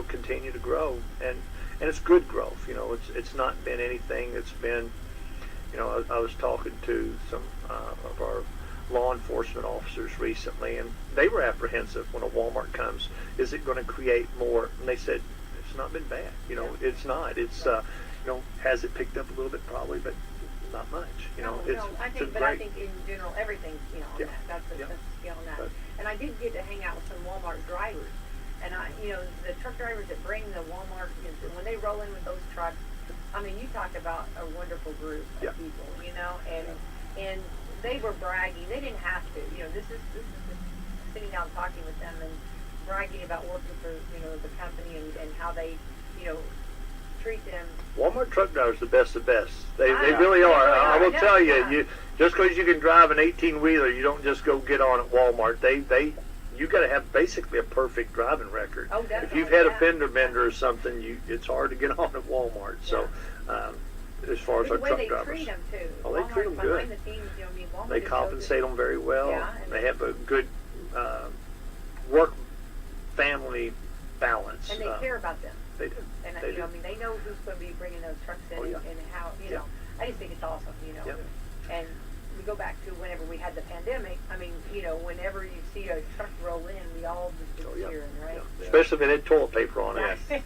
continue to grow, and it's good growth. It's not been anything that's been. I was talking to some of our law enforcement officers recently, and they were apprehensive when a Walmart comes. Is it going to create more? And they said, it's not been bad. It's not. It's, has it picked up a little bit? Probably, but not much. I think in general, everything's, on that. That's the scale on that. But, and I did get to hang out with some Walmart drivers. And the truck drivers that bring the Walmart, when they roll in with those trucks, you talk about a wonderful group of people, and they were bragging. They didn't have to. This is just sitting down talking with them and bragging about working for, the company and how they, treat them. Walmart truck drivers are the best of best. They really are. I will tell you, just because you can drive an 18-wheeler, you don't just go get on at Walmart. You got to have basically a perfect driving record. Oh, definitely. If you've had a fender bender or something, it's hard to get on at Walmart. So, as far as our truck drivers, treat them too. Oh, they treat them good. The scenes, they compensate them very well. Yeah, and they have a good work-family balance. And they care about them. They do. And they do. they know who's going to be bringing those trucks in and how, I just think it's awesome, And we go back to whenever we had the pandemic. Whenever you see a truck roll in, we all just do cheering, right? Yeah. Especially if it had toilet paper on it. Yes.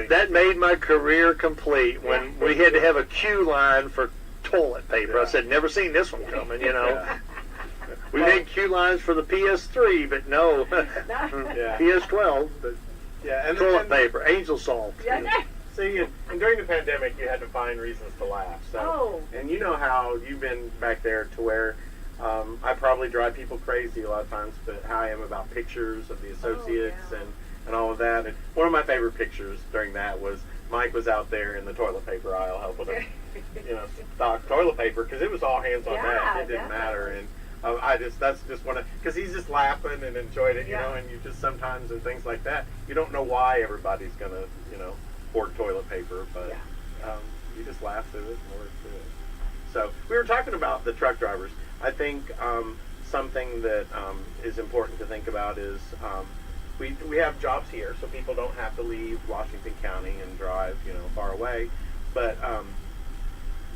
That made my career complete when we had to have a queue line for toilet paper. Yeah. I said, never seen this one coming, Yeah. We made queue lines for the PS3, but no, PS12, but and toilet paper, angel salt. See, and during the pandemic, you had to find reasons to laugh. So, and you know how you've been back there to where I probably drive people crazy a lot of times, but how I am about pictures of the associates and all of that. And one of my favorite pictures during that was Mike was out there in the toilet paper aisle helping him, stock toilet paper, because it was all hands on deck. It didn't matter. And That's just one of, because he's just laughing and enjoyed it, you know, and you just sometimes and things like that, you don't know why everybody's gonna, hoard toilet paper, but you just laugh through it and work through it. So we were talking about the truck drivers. I think something that is important to think about is we have jobs here, so people don't have to leave Washington County and drive, far away, but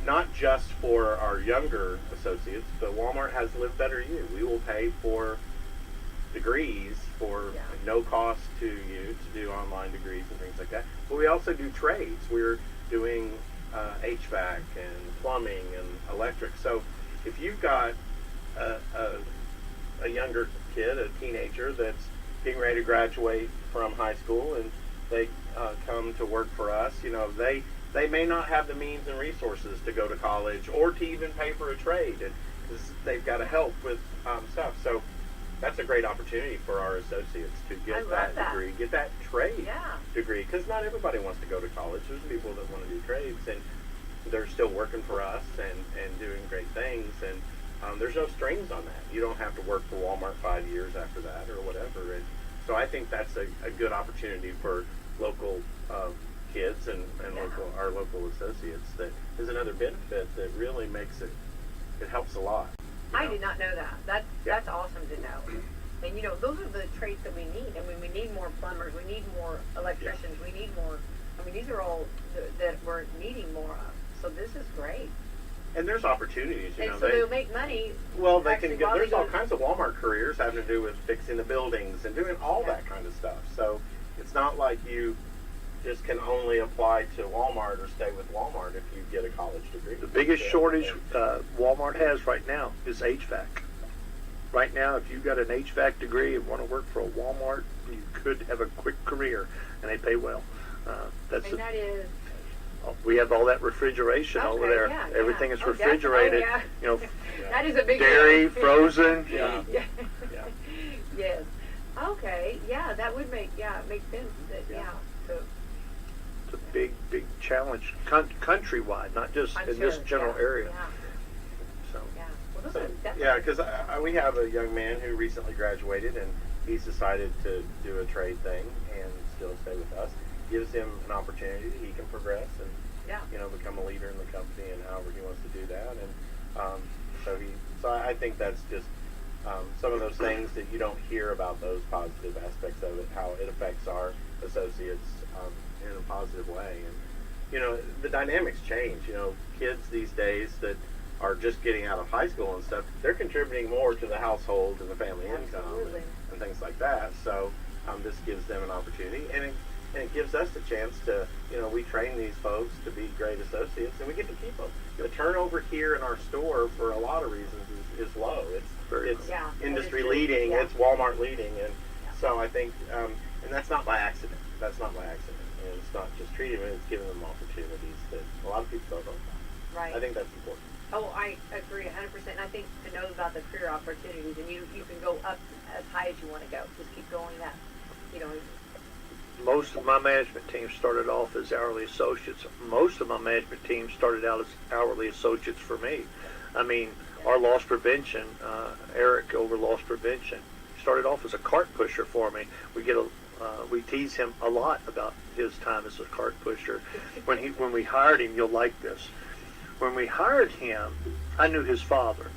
not just for our younger associates, but Walmart has Live Better You. We will pay for degrees for no cost to you to do online degrees and things like that. But we also do trades. We're doing HVAC and plumbing and electric. So if you've got a younger kid, a teenager that's getting ready to graduate from high school and they come to work for us, they may not have the means and resources to go to college or to even pay for a trade, and because they've got to help with stuff. So that's a great opportunity for our associates to get that degree, get that trade degree, because not everybody wants to go to college. There's people that want to do trades, and they're still working for us and doing great things, and there's no strings on that. You don't have to work for Walmart 5 years after that or whatever. And so I think that's a good opportunity for local kids and our local associates. That is another benefit that really makes it helps a lot. I did not know that. That's awesome to know. And those are the traits that we need. I mean, we need more plumbers, we need more electricians, we need more. I mean, these are all that we're needing more of. So this is great. And there's opportunities, and so they'll make money. Well, they can get. There's all kinds of Walmart careers having to do with fixing the buildings and doing all that kind of stuff. So it's not like you just can only apply to Walmart or stay with Walmart if you get a college degree. The biggest shortage Walmart has right now is HVAC. Right now, if you've got an HVAC degree and want to work for a Walmart, you could have a quick career, and they pay well. That is. We have all that refrigeration over there. Everything is refrigerated. That is a big dairy, frozen. Yes. Okay. Yeah, that would make makes sense. So. It's a big challenge countrywide, not just in this general area. So. Because we have a young man who recently graduated, and he's decided to do a trade thing and still stay with us. Gives him an opportunity. He can progress and become a leader in the company and however he wants to do that. And so I think that's just some of those things that you don't hear about, those positive aspects of it, how it affects our associates in a positive way. And the dynamics change. Kids these days that are just getting out of high school and stuff, they're contributing more to the household and the family income and things like that. So this gives them an opportunity, and it gives us a chance to, we train these folks to be great associates, and we get to keep them. The turnover here in our store, for a lot of reasons, is low. It's industry leading. Yeah. It's Walmart leading, and so I think, and that's not by accident. That's not by accident. And it's not just treating them; it's giving them opportunities that a lot of people don't know about. Right. I think that's important. Oh, I agree 100%. And I think to know about the career opportunities, and you can go up as high as you want to go. Just keep going that, Most of my management team started off as hourly associates. Most of my management team started out as hourly associates for me. I mean, our loss prevention, Eric over loss prevention, started off as a cart pusher for me. We tease him a lot about his time as a cart pusher. When we hired him, you'll like this. When we hired him, I knew his father,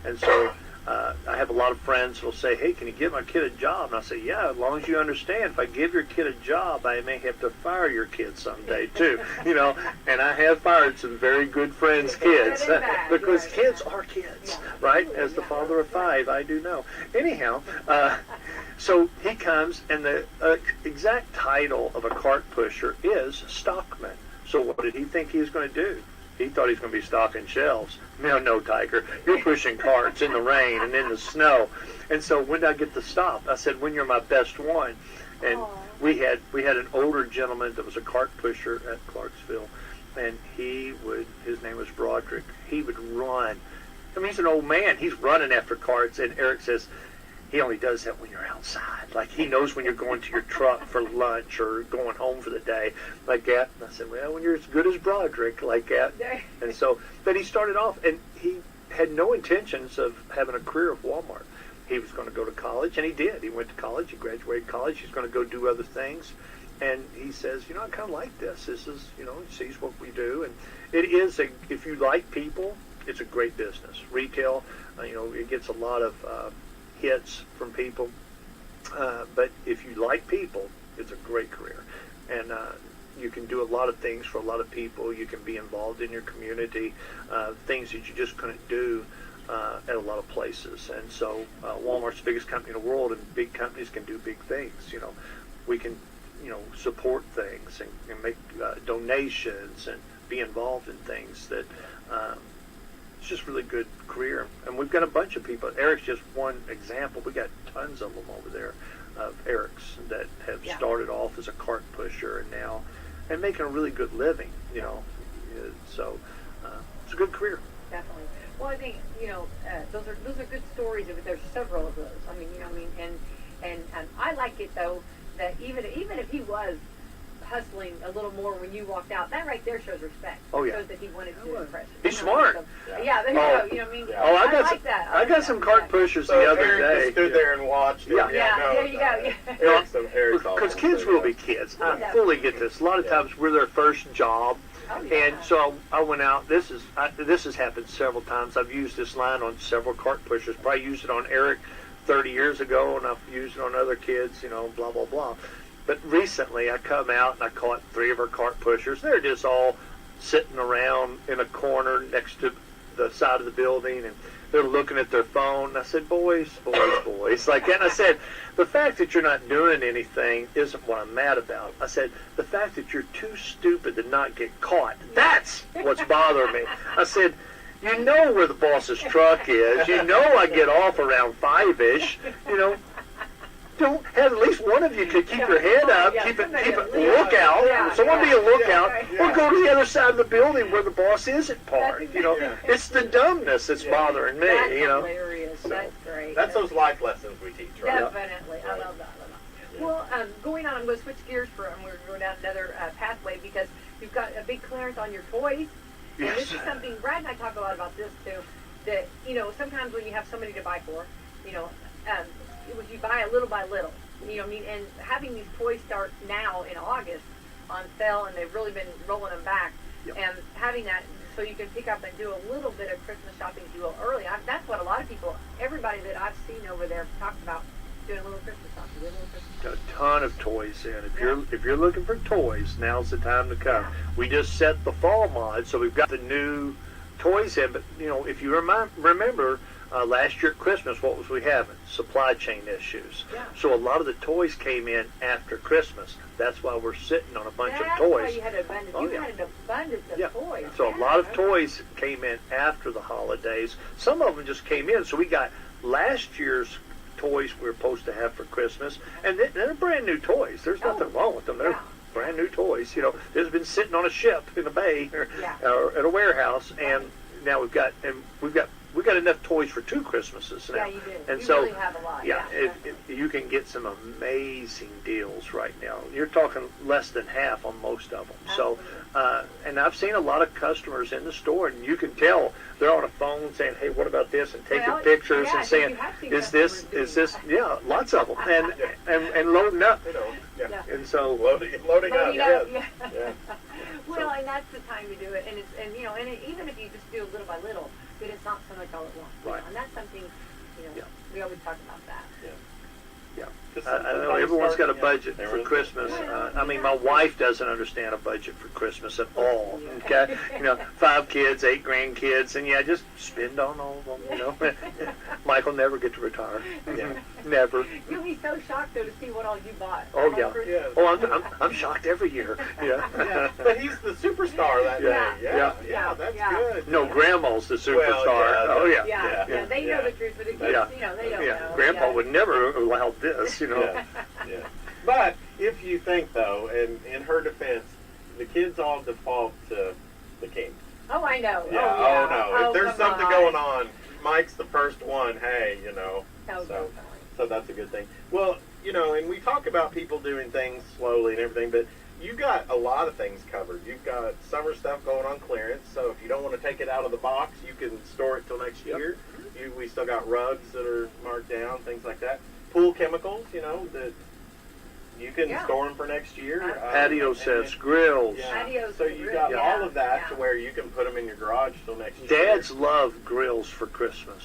and so I have a lot of friends who will say, "Hey, can you give my kid a job?" And I say, "Yeah, as long as you understand, if I give your kid a job, I may have to fire your kid someday too." And I have fired some very good friends' kids because kids are kids, right? As the father of 5, I do know. Anyhow, so he comes, and the exact title of a cart pusher is stockman. So what did he think he was going to do? He thought he was going to be stocking shelves. No, Tiger. You're pushing carts in the rain and in the snow. And so when did I get the stop? I said, when you're my best one. And we had an older gentleman that was a cart pusher at Clarksville, and his name was Broderick. He would run. I mean, he's an old man. He's running after carts, and Eric says, he only does that when you're outside. Like, he knows when you're going to your truck for lunch or going home for the day, like that. And I said, well, when you're as good as Broderick, like that. And so, but he started off, and he had no intentions of having a career at Walmart. He was going to go to college, and he did. He went to college. He graduated college. He's going to go do other things. And he says, I kind of like this. This is, he sees what we do. And it is, if you like people, it's a great business. Retail, it gets a lot of hits from people. But if you like people, it's a great career. And you can do a lot of things for a lot of people. You can be involved in your community, things that you just couldn't do at a lot of places. And so Walmart's the biggest company in the world, and big companies can do big things. We can, support things and make donations and be involved in things that it's just really good career. And we've got a bunch of people. Eric's just one example. We got tons of them over there of Eric's that have started off as a cart pusher and making a really good living, So it's a good career. Definitely. Well, I think those are good stories. There's several of those. I mean, and I like it though that even if he was hustling a little more when you walked out, that right there shows respect. Oh yeah. Shows that he wanted to impress you. He's smart. So, yeah, there you go. You know what I mean? Oh, I like that. I got some cart pushers So the other Eric day. just stood there and watched. Yeah. There you go. Because kids will be kids. I fully get this. A lot of times we're their first job. Oh, yeah. And so I went out. This has happened several times. I've used this line on several cart pushers. Probably used it on Eric 30 years ago, and I've used it on other kids, blah, blah, blah. But recently I come out and I caught 3 of our cart pushers. They're just all sitting around in a corner next to the side of the building, and they're looking at their phone. And I said, boys, like that. And I said, the fact that you're not doing anything isn't what I'm mad about. I said, the fact that you're too stupid to not get caught, that's what's bothering me. I said, you know where the boss's truck is. You know I get off around 5-ish. Don't have at least one of you could keep your head up, keep it lookout. Someone be a lookout. Or go to the other side of the building where the boss isn't parked. It's the dumbness that's bothering me. That's hilarious. That's great. That's those life lessons we teach, right? Definitely. I love that. Well, going on, I'm going to switch gears and we're going to go down another pathway because you've got a big clearance on your toys. And this is something, Brad and I talk a lot about this too, that, sometimes when you have somebody to buy for, you buy a little by little, and having these toys start now in August on sale, and they've really been rolling them back, and having that so you can pick up and do a little bit of Christmas shopping if you will early. That's what a lot of people, everybody that I've seen over there talks about, doing a little Christmas shopping, Got a ton of toys in. If you're looking for toys, now's the time to come. We just set the fall mod, so we've got the new toys in. But if you remember last year at Christmas, what was we having? Supply chain issues. Yeah. So a lot of the toys came in after Christmas. That's why we're sitting on a bunch of toys. That's why you had an abundance. You had an abundance of toys. So a lot of toys came in after the holidays. Some of them just came in. So we got last year's toys we were supposed to have for Christmas, and they're brand new toys. There's nothing wrong with them. They're brand new toys. They've been sitting on a ship in a bay or at a warehouse, and now we've got enough toys for 2 Christmases now. Yeah, you do. And you so, really have a lot. You can get some amazing deals right now. You're talking less than half on most of them. Absolutely. So, and I've seen a lot of customers in the store, and you can tell they're on a phone saying, "Hey, what about this?" and taking pictures and saying, "Is this?" Yeah, lots of them, and loading up. And so loading up. Well, and that's the time to do it, and even if you just do a little by little, then it's not so much all at once. Right. And that's something, we always talk about that. Yeah. I know everyone's got a budget for Christmas. My wife doesn't understand a budget for Christmas at all. Okay, 5 kids, 8 grandkids, and just spend on all of them. Mike will never get to retire. Never. You'll be so shocked though to see what all you bought. Oh yeah. Oh, I'm shocked every year. Yeah. But he's the superstar that day. Yeah. That's good. No, Grandma's the superstar. Yeah. They know the truth, but the kids, they don't know. Grandpa would never allow this. But if you think though, and in her defense, the kids all default to the king. Oh, I know. Yeah. Oh no. If there's something going on, Mike's the first one. Hey, So that's a good thing. Well, you know, and we talk about people doing things slowly and everything, but you've got a lot of things covered. You've got summer stuff going on clearance, so if you don't want to take it out of the box, you can store it till next year. We still got rugs that are marked down, things like that. Pool chemicals, you know, that you can store them for next year. Patio sets, grills. Patios So and you grills. got all of that to where you can put them in your garage till next year. Dads love grills for Christmas.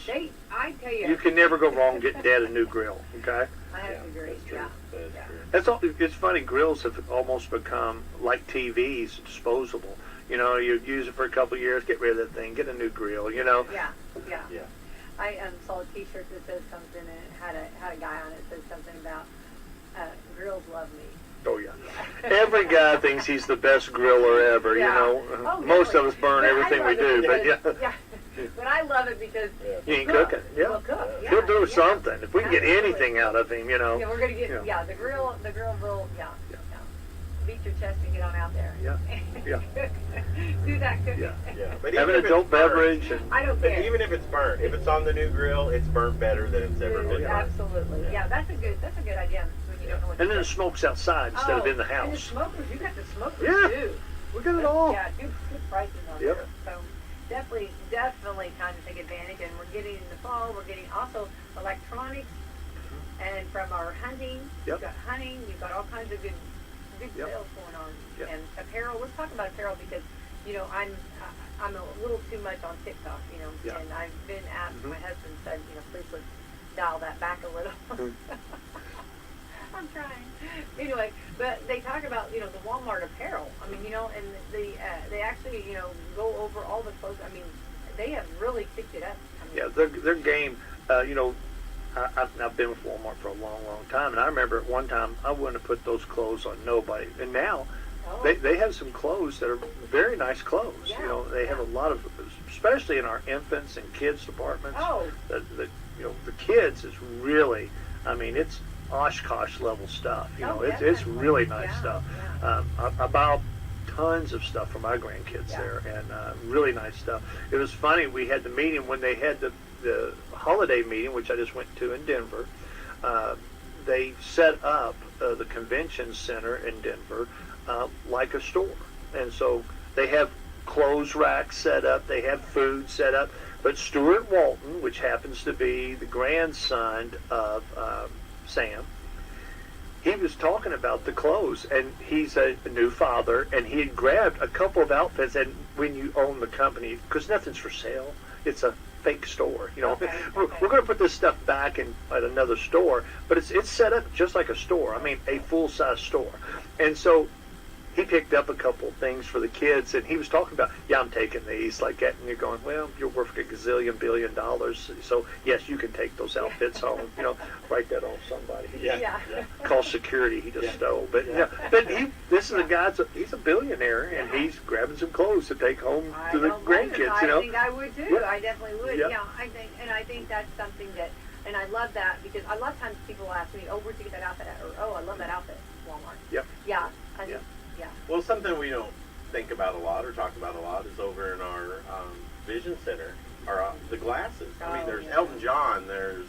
I tell you. You can never go wrong getting Dad a new grill, okay? I have to agree. That's true. Yeah. That's Yeah. true. That's all. It's funny. Grills have almost become like TVs, disposable. You know, you use it for a couple of years, get rid of that thing, get a new grill. You know. Yeah. Yeah. I saw a T-shirt that says something, and it had a guy on it that said something about grills love me. Oh yeah. Every guy thinks he's the best griller ever. Yeah. You know. Oh, Most really? of us burn But I everything we love do, it but because- yeah. But I love it because He ain't cook. cooking. Yeah. He'll cook. Yeah. He'll do yeah. something. If we can get Absolutely. anything out of him, you know. Yeah, we're gonna get Yeah. the grill will beat your chest and get on out there. Yeah. Yeah. Do that cooking. Yeah. Yeah. But Have even an if adult it's burnt- beverage and I don't But care. even if it's burnt, if it's on the new grill, it's burnt better than it's ever been burnt. Absolutely. Yeah, that's a good idea when you don't know what and to then do. the smoke's outside instead of in the And the house. smokers, you got the smokers Yeah. too. We got it all. Yeah, good prices on Yep. there. So definitely time to take advantage. And we're getting in the fall. We're getting also electronics, and from our hunting, Yep. you've got hunting. You've got all kinds of good Yep. sales going on. Yep. And apparel. Let's talk about apparel because you know I'm a little too much on TikTok. You know, Yeah. and I've been asked. Mhm. My husband said, you know, please let's dial that back a little. Mhm. I'm trying. Anyway, but they talk about, you know, the Walmart apparel. I mean, you know, and they actually, you know, go over all the clothes. I mean, they have really kicked it up. I mean, Yeah, their game. You know, I've been with Walmart for a long, long time, and I remember at one time I wouldn't have put those clothes on nobody, and now oh, they have some clothes that are very nice clothes. Yeah, You know, they have a lot of, especially in our infants and kids departments. oh, The you know, the kids is really, I mean, it's Oshkosh level stuff. You know, Oh, it's definitely. really nice Yeah, stuff. yeah. I buy tons of stuff for my grandkids Yeah. there, and really nice stuff. It was funny. We had the meeting when they had the holiday meeting, which I just went to in Denver. They set up the convention center in Denver like a store, and so they have clothes racks set up. They have food set up. But Stuart Walton, which happens to be the grandson of Sam, he was talking about the clothes, and he's a new father, and he had grabbed a couple of outfits. And when you own the company, because nothing's for sale, it's a fake store. You know, Okay, we're okay. going to put this stuff back in at another store, but it's set up just like a store. I mean, a full size store, and so. He picked up a couple of things for the kids, and he was talking about, yeah, I'm taking these, like that, and you're going, well, you're worth a gazillion billion dollars, so yes, you can take those outfits home. You know, write that on somebody. Yeah. Call security. He just Yeah. stole, but yeah. But this is a guy. He's a billionaire, and he's grabbing some clothes to take home I to the don't blame him. grandkids. You know, I think I would too. Yeah. I definitely would. Yeah. Yeah, I think that's something that, and I love that because a lot of times people ask me, oh, where'd you get that outfit at? Or, oh, I love that outfit, Walmart. Yep. Yeah. Yeah. Yeah. Well, something we don't think about a lot or talk about a lot is over in our vision center are the glasses. I mean, Oh, there's yeah. Elton John, there's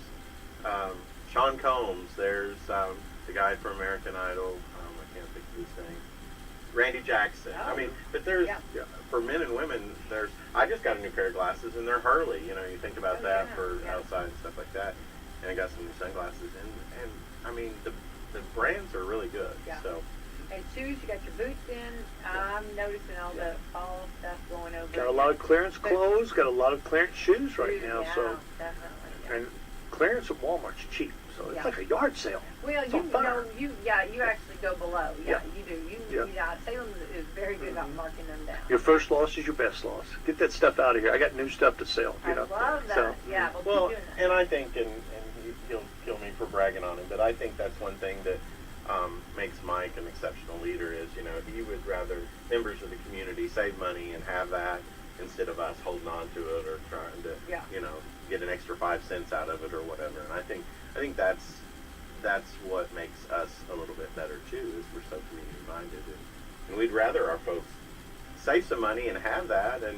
Sean Combs, there's the guy from American Idol. I can't think of his name. Randy Jackson. Oh. I mean, but there's Yeah. for men and women. There's. I just got a new pair of glasses, and they're Hurley. You know, you think about Oh, that yeah, for yeah. outside and stuff like that. And I got some new sunglasses, and I mean the brands are really good. Yeah. So. And shoes, you got your boots in. I'm noticing all the fall stuff going over. got a lot of clearance clothes, got a lot of clearance shoes right Shoes, now. yeah, So, definitely. Yeah. and clearance at Walmart's cheap, so it's Yeah. like a yard sale. Well, It's you on fire. know, you actually go below. Yeah, you do. Yeah. Salem is very good about marking them down. Your first loss is your best loss. Get that stuff out of here. I got new stuff to sell. You I know, love that. So, Yeah, Well, keep doing that. and I think, and he'll kill me for bragging on him, but I think that's one thing that makes Mike an exceptional leader is, you know, he would rather members of the community save money and have that instead of us holding on to it or trying to, Yeah. you know, get an extra 5 cents out of it or whatever. And I think that's what makes us a little bit better too, is we're so community minded, and we'd rather our folks save some money and have that, and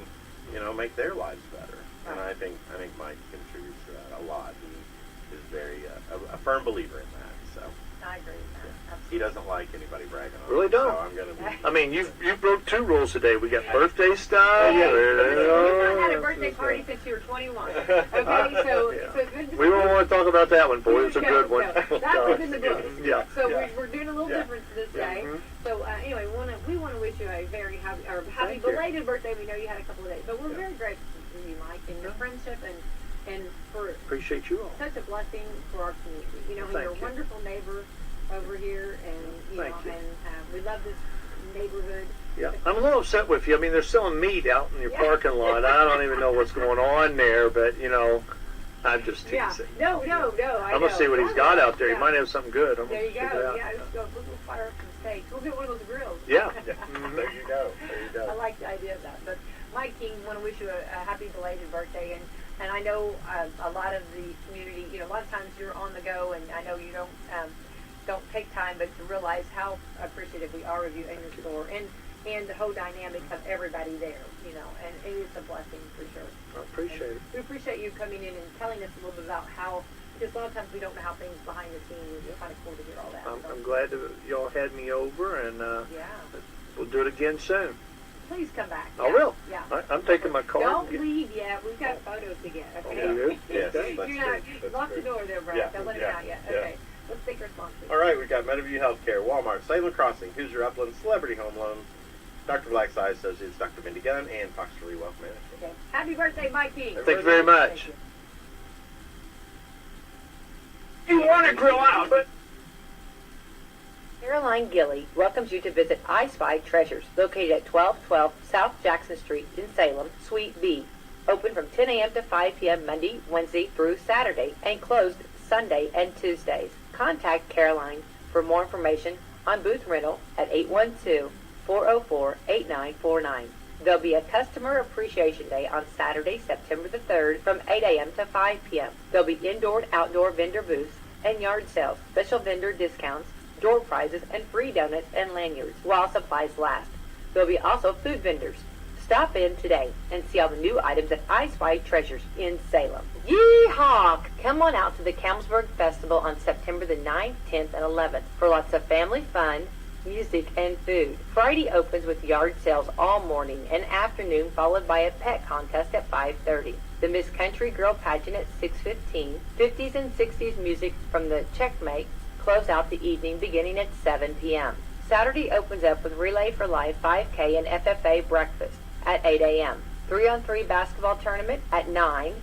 you know, make their lives better. And I think Mike contributes to that a lot. He is very a firm believer in that. So I agree with that. He doesn't like anybody bragging on Really him, don't. So I'm gonna be. I mean, you broke 2 rules today. We got birthday stuff. Hey, you've not had a birthday party since you were 21. Okay, so We don't want to talk about that one, boy. It was a good one. No, that was in the books. Yeah. So we're doing a little different this day. Mhm. So anyway, we want to wish you a very happy Thank you. belated birthday. We know you had a couple of days, but we're very grateful for you, Mike, and your friendship and for Appreciate you all. such a blessing for our community. You know, and Thank you're a you. wonderful neighbor over here, and Thank you. and we love this neighborhood. Yeah, I'm a little upset with you. I mean, they're selling meat out in your parking lot. I don't even know what's going on there, but I'm just teasing. No. I'm gonna see what he's got out there. He might have something good. I'm There you gonna check it go. out. Yeah, let's go. We'll fire up some steaks. We'll get one of those grills. Yeah. There you go. I like the idea of that. But Mike King, want to wish you a happy belated birthday, and I know a lot of the community. A lot of times you're on the go, and I know you don't take time, but to realize how appreciative we are of you and your store, and the whole dynamic of everybody there. And it is a blessing for sure. I appreciate it. We appreciate you coming in and telling us a little bit about how. Because a lot of times we don't know how things behind the scenes. It's kind of cool to hear all that. I'm glad that y'all had me over, and Yeah. we'll do it again soon. Please come back. I will. Yeah. I'm taking my card. Don't leave yet. We've got photos to get. Okay. Okay. Yes, Okay. that's You're not, true. That's lock the true. door there, Brad. Yeah, Don't let him yeah, out yet. yeah. Okay. Let's take our sponsors. All right, we got Meadowview Healthcare, Walmart, Salem Crossing, Hoosier Upland, Celebrity Home Loans, Dr. Black's Eye Associates, Dr. Mindy Gunn, and Foster Lee Wealth Management. Okay. Happy birthday, Mike King. Thank you very much. Thank You want to grill out, but Caroline Gilly welcomes you to visit I Spy Treasures, located at 1212 South Jackson Street in Salem, Suite B. Open from 10 a.m. to 5 p.m. Monday, Wednesday through Saturday, and closed Sunday and Tuesdays. Contact Caroline for more information on booth rental at 812-404-8949. There'll be a Customer Appreciation Day on Saturday, September the 3rd from 8 a.m. to 5 p.m. There'll be indoor and outdoor vendor booths and yard sales, special vendor discounts, door prizes, and free donuts and lanyards while supplies last. There'll be also food vendors. Stop in today and see all the new items at I Spy Treasures in Salem. Yeehaw! Come on out to the Camelsburg Festival on September the 9th, 10th, and 11th for lots of family fun, music, and food. Friday opens with yard sales all morning and afternoon, followed by a pet contest at 5:30. The Miss Country Girl pageant at 6:15. 50s and 60s music from the Checkmates close out the evening beginning at 7 p.m. Saturday opens up with Relay for Life 5K and FFA breakfast at 8 a.m. 3-on-3 basketball tournament at 9.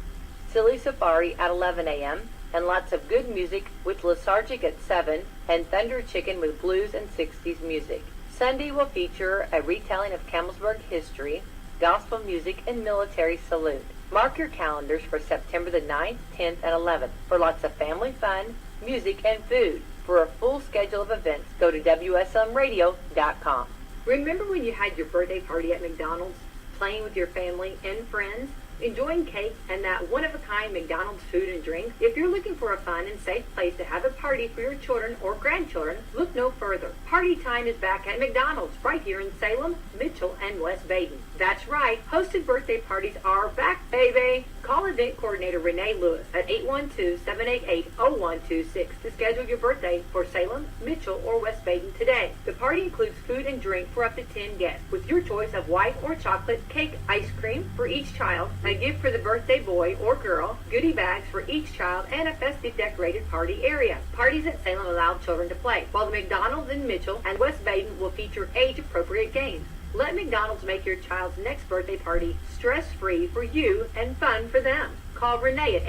Silly Safari at 11 a.m. and lots of good music with Lethargic at 7 and Thunder Chicken with blues and 60s music. Sunday will feature a retelling of Camelsburg history, gospel music, and military salute. Mark your calendars for September the 9th, 10th, and 11th for lots of family fun, music, and food. For a full schedule of events, go to WSLMradio.com. Remember when you had your birthday party at McDonald's, playing with your family and friends, enjoying cake and that one-of-a-kind McDonald's food and drink? If you're looking for a fun and safe place to have a party for your children or grandchildren, look no further. Party time is back at McDonald's right here in Salem, Mitchell, and West Baden. That's right, hosted birthday parties are back, baby. Call event coordinator Renee Lewis at 812-788-0126 to schedule your birthday for Salem, Mitchell, or West Baden today. The party includes food and drink for up to 10 guests, with your choice of white or chocolate cake, ice cream for each child, a gift for the birthday boy or girl, goodie bags for each child, and a festive decorated party area. Parties at Salem allow children to play, while the McDonald's in Mitchell and West Baden will feature age-appropriate games. Let McDonald's make your child's next birthday party stress-free for you and fun for them. Call Renee at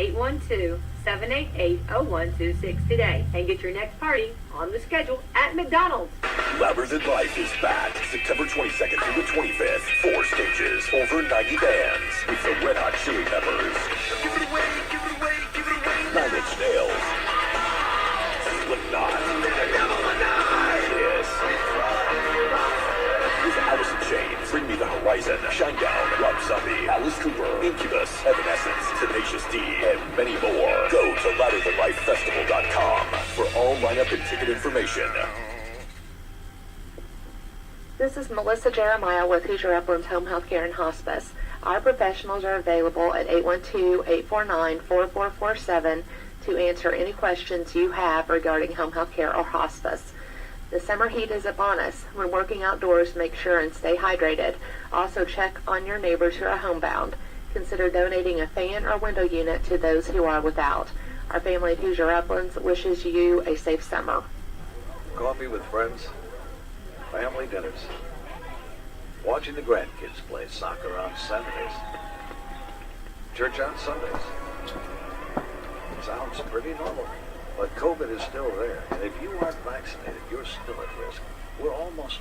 812-788-0126 today and get your next party on the schedule at McDonald's. Labyrinth Life is back September 22nd through the 25th. 4 stages, over 90 bands with the Red Hot Chili Peppers, Give it away, give it away, give it away. 9 Inch Nails, Slipknot, Kiss, with Alice in Chains, Bring Me the Horizon, Shinedown, Rob Zombie, Alice Cooper, Incubus, Evanescence, Tenacious D, and many more. Go to LabyrinthLifeFestival.com for all lineup and ticket information. This is Melissa Jeremiah with Hoosier Uplands Home Health Care and Hospice. Our professionals are available at 812-849-4447, to answer any questions you have regarding home health care or hospice. The summer heat is upon us. When working outdoors, make sure and stay hydrated. Also check on your neighbors who are homebound. Consider donating a fan or window unit to those who are without. Our family at Hoosier Uplands wishes you a safe summer. Coffee with friends, family dinners, watching the grandkids play soccer on Saturdays, church on Sundays. Sounds pretty normal, but COVID is still there, and if you aren't vaccinated, you're still at risk. We're almost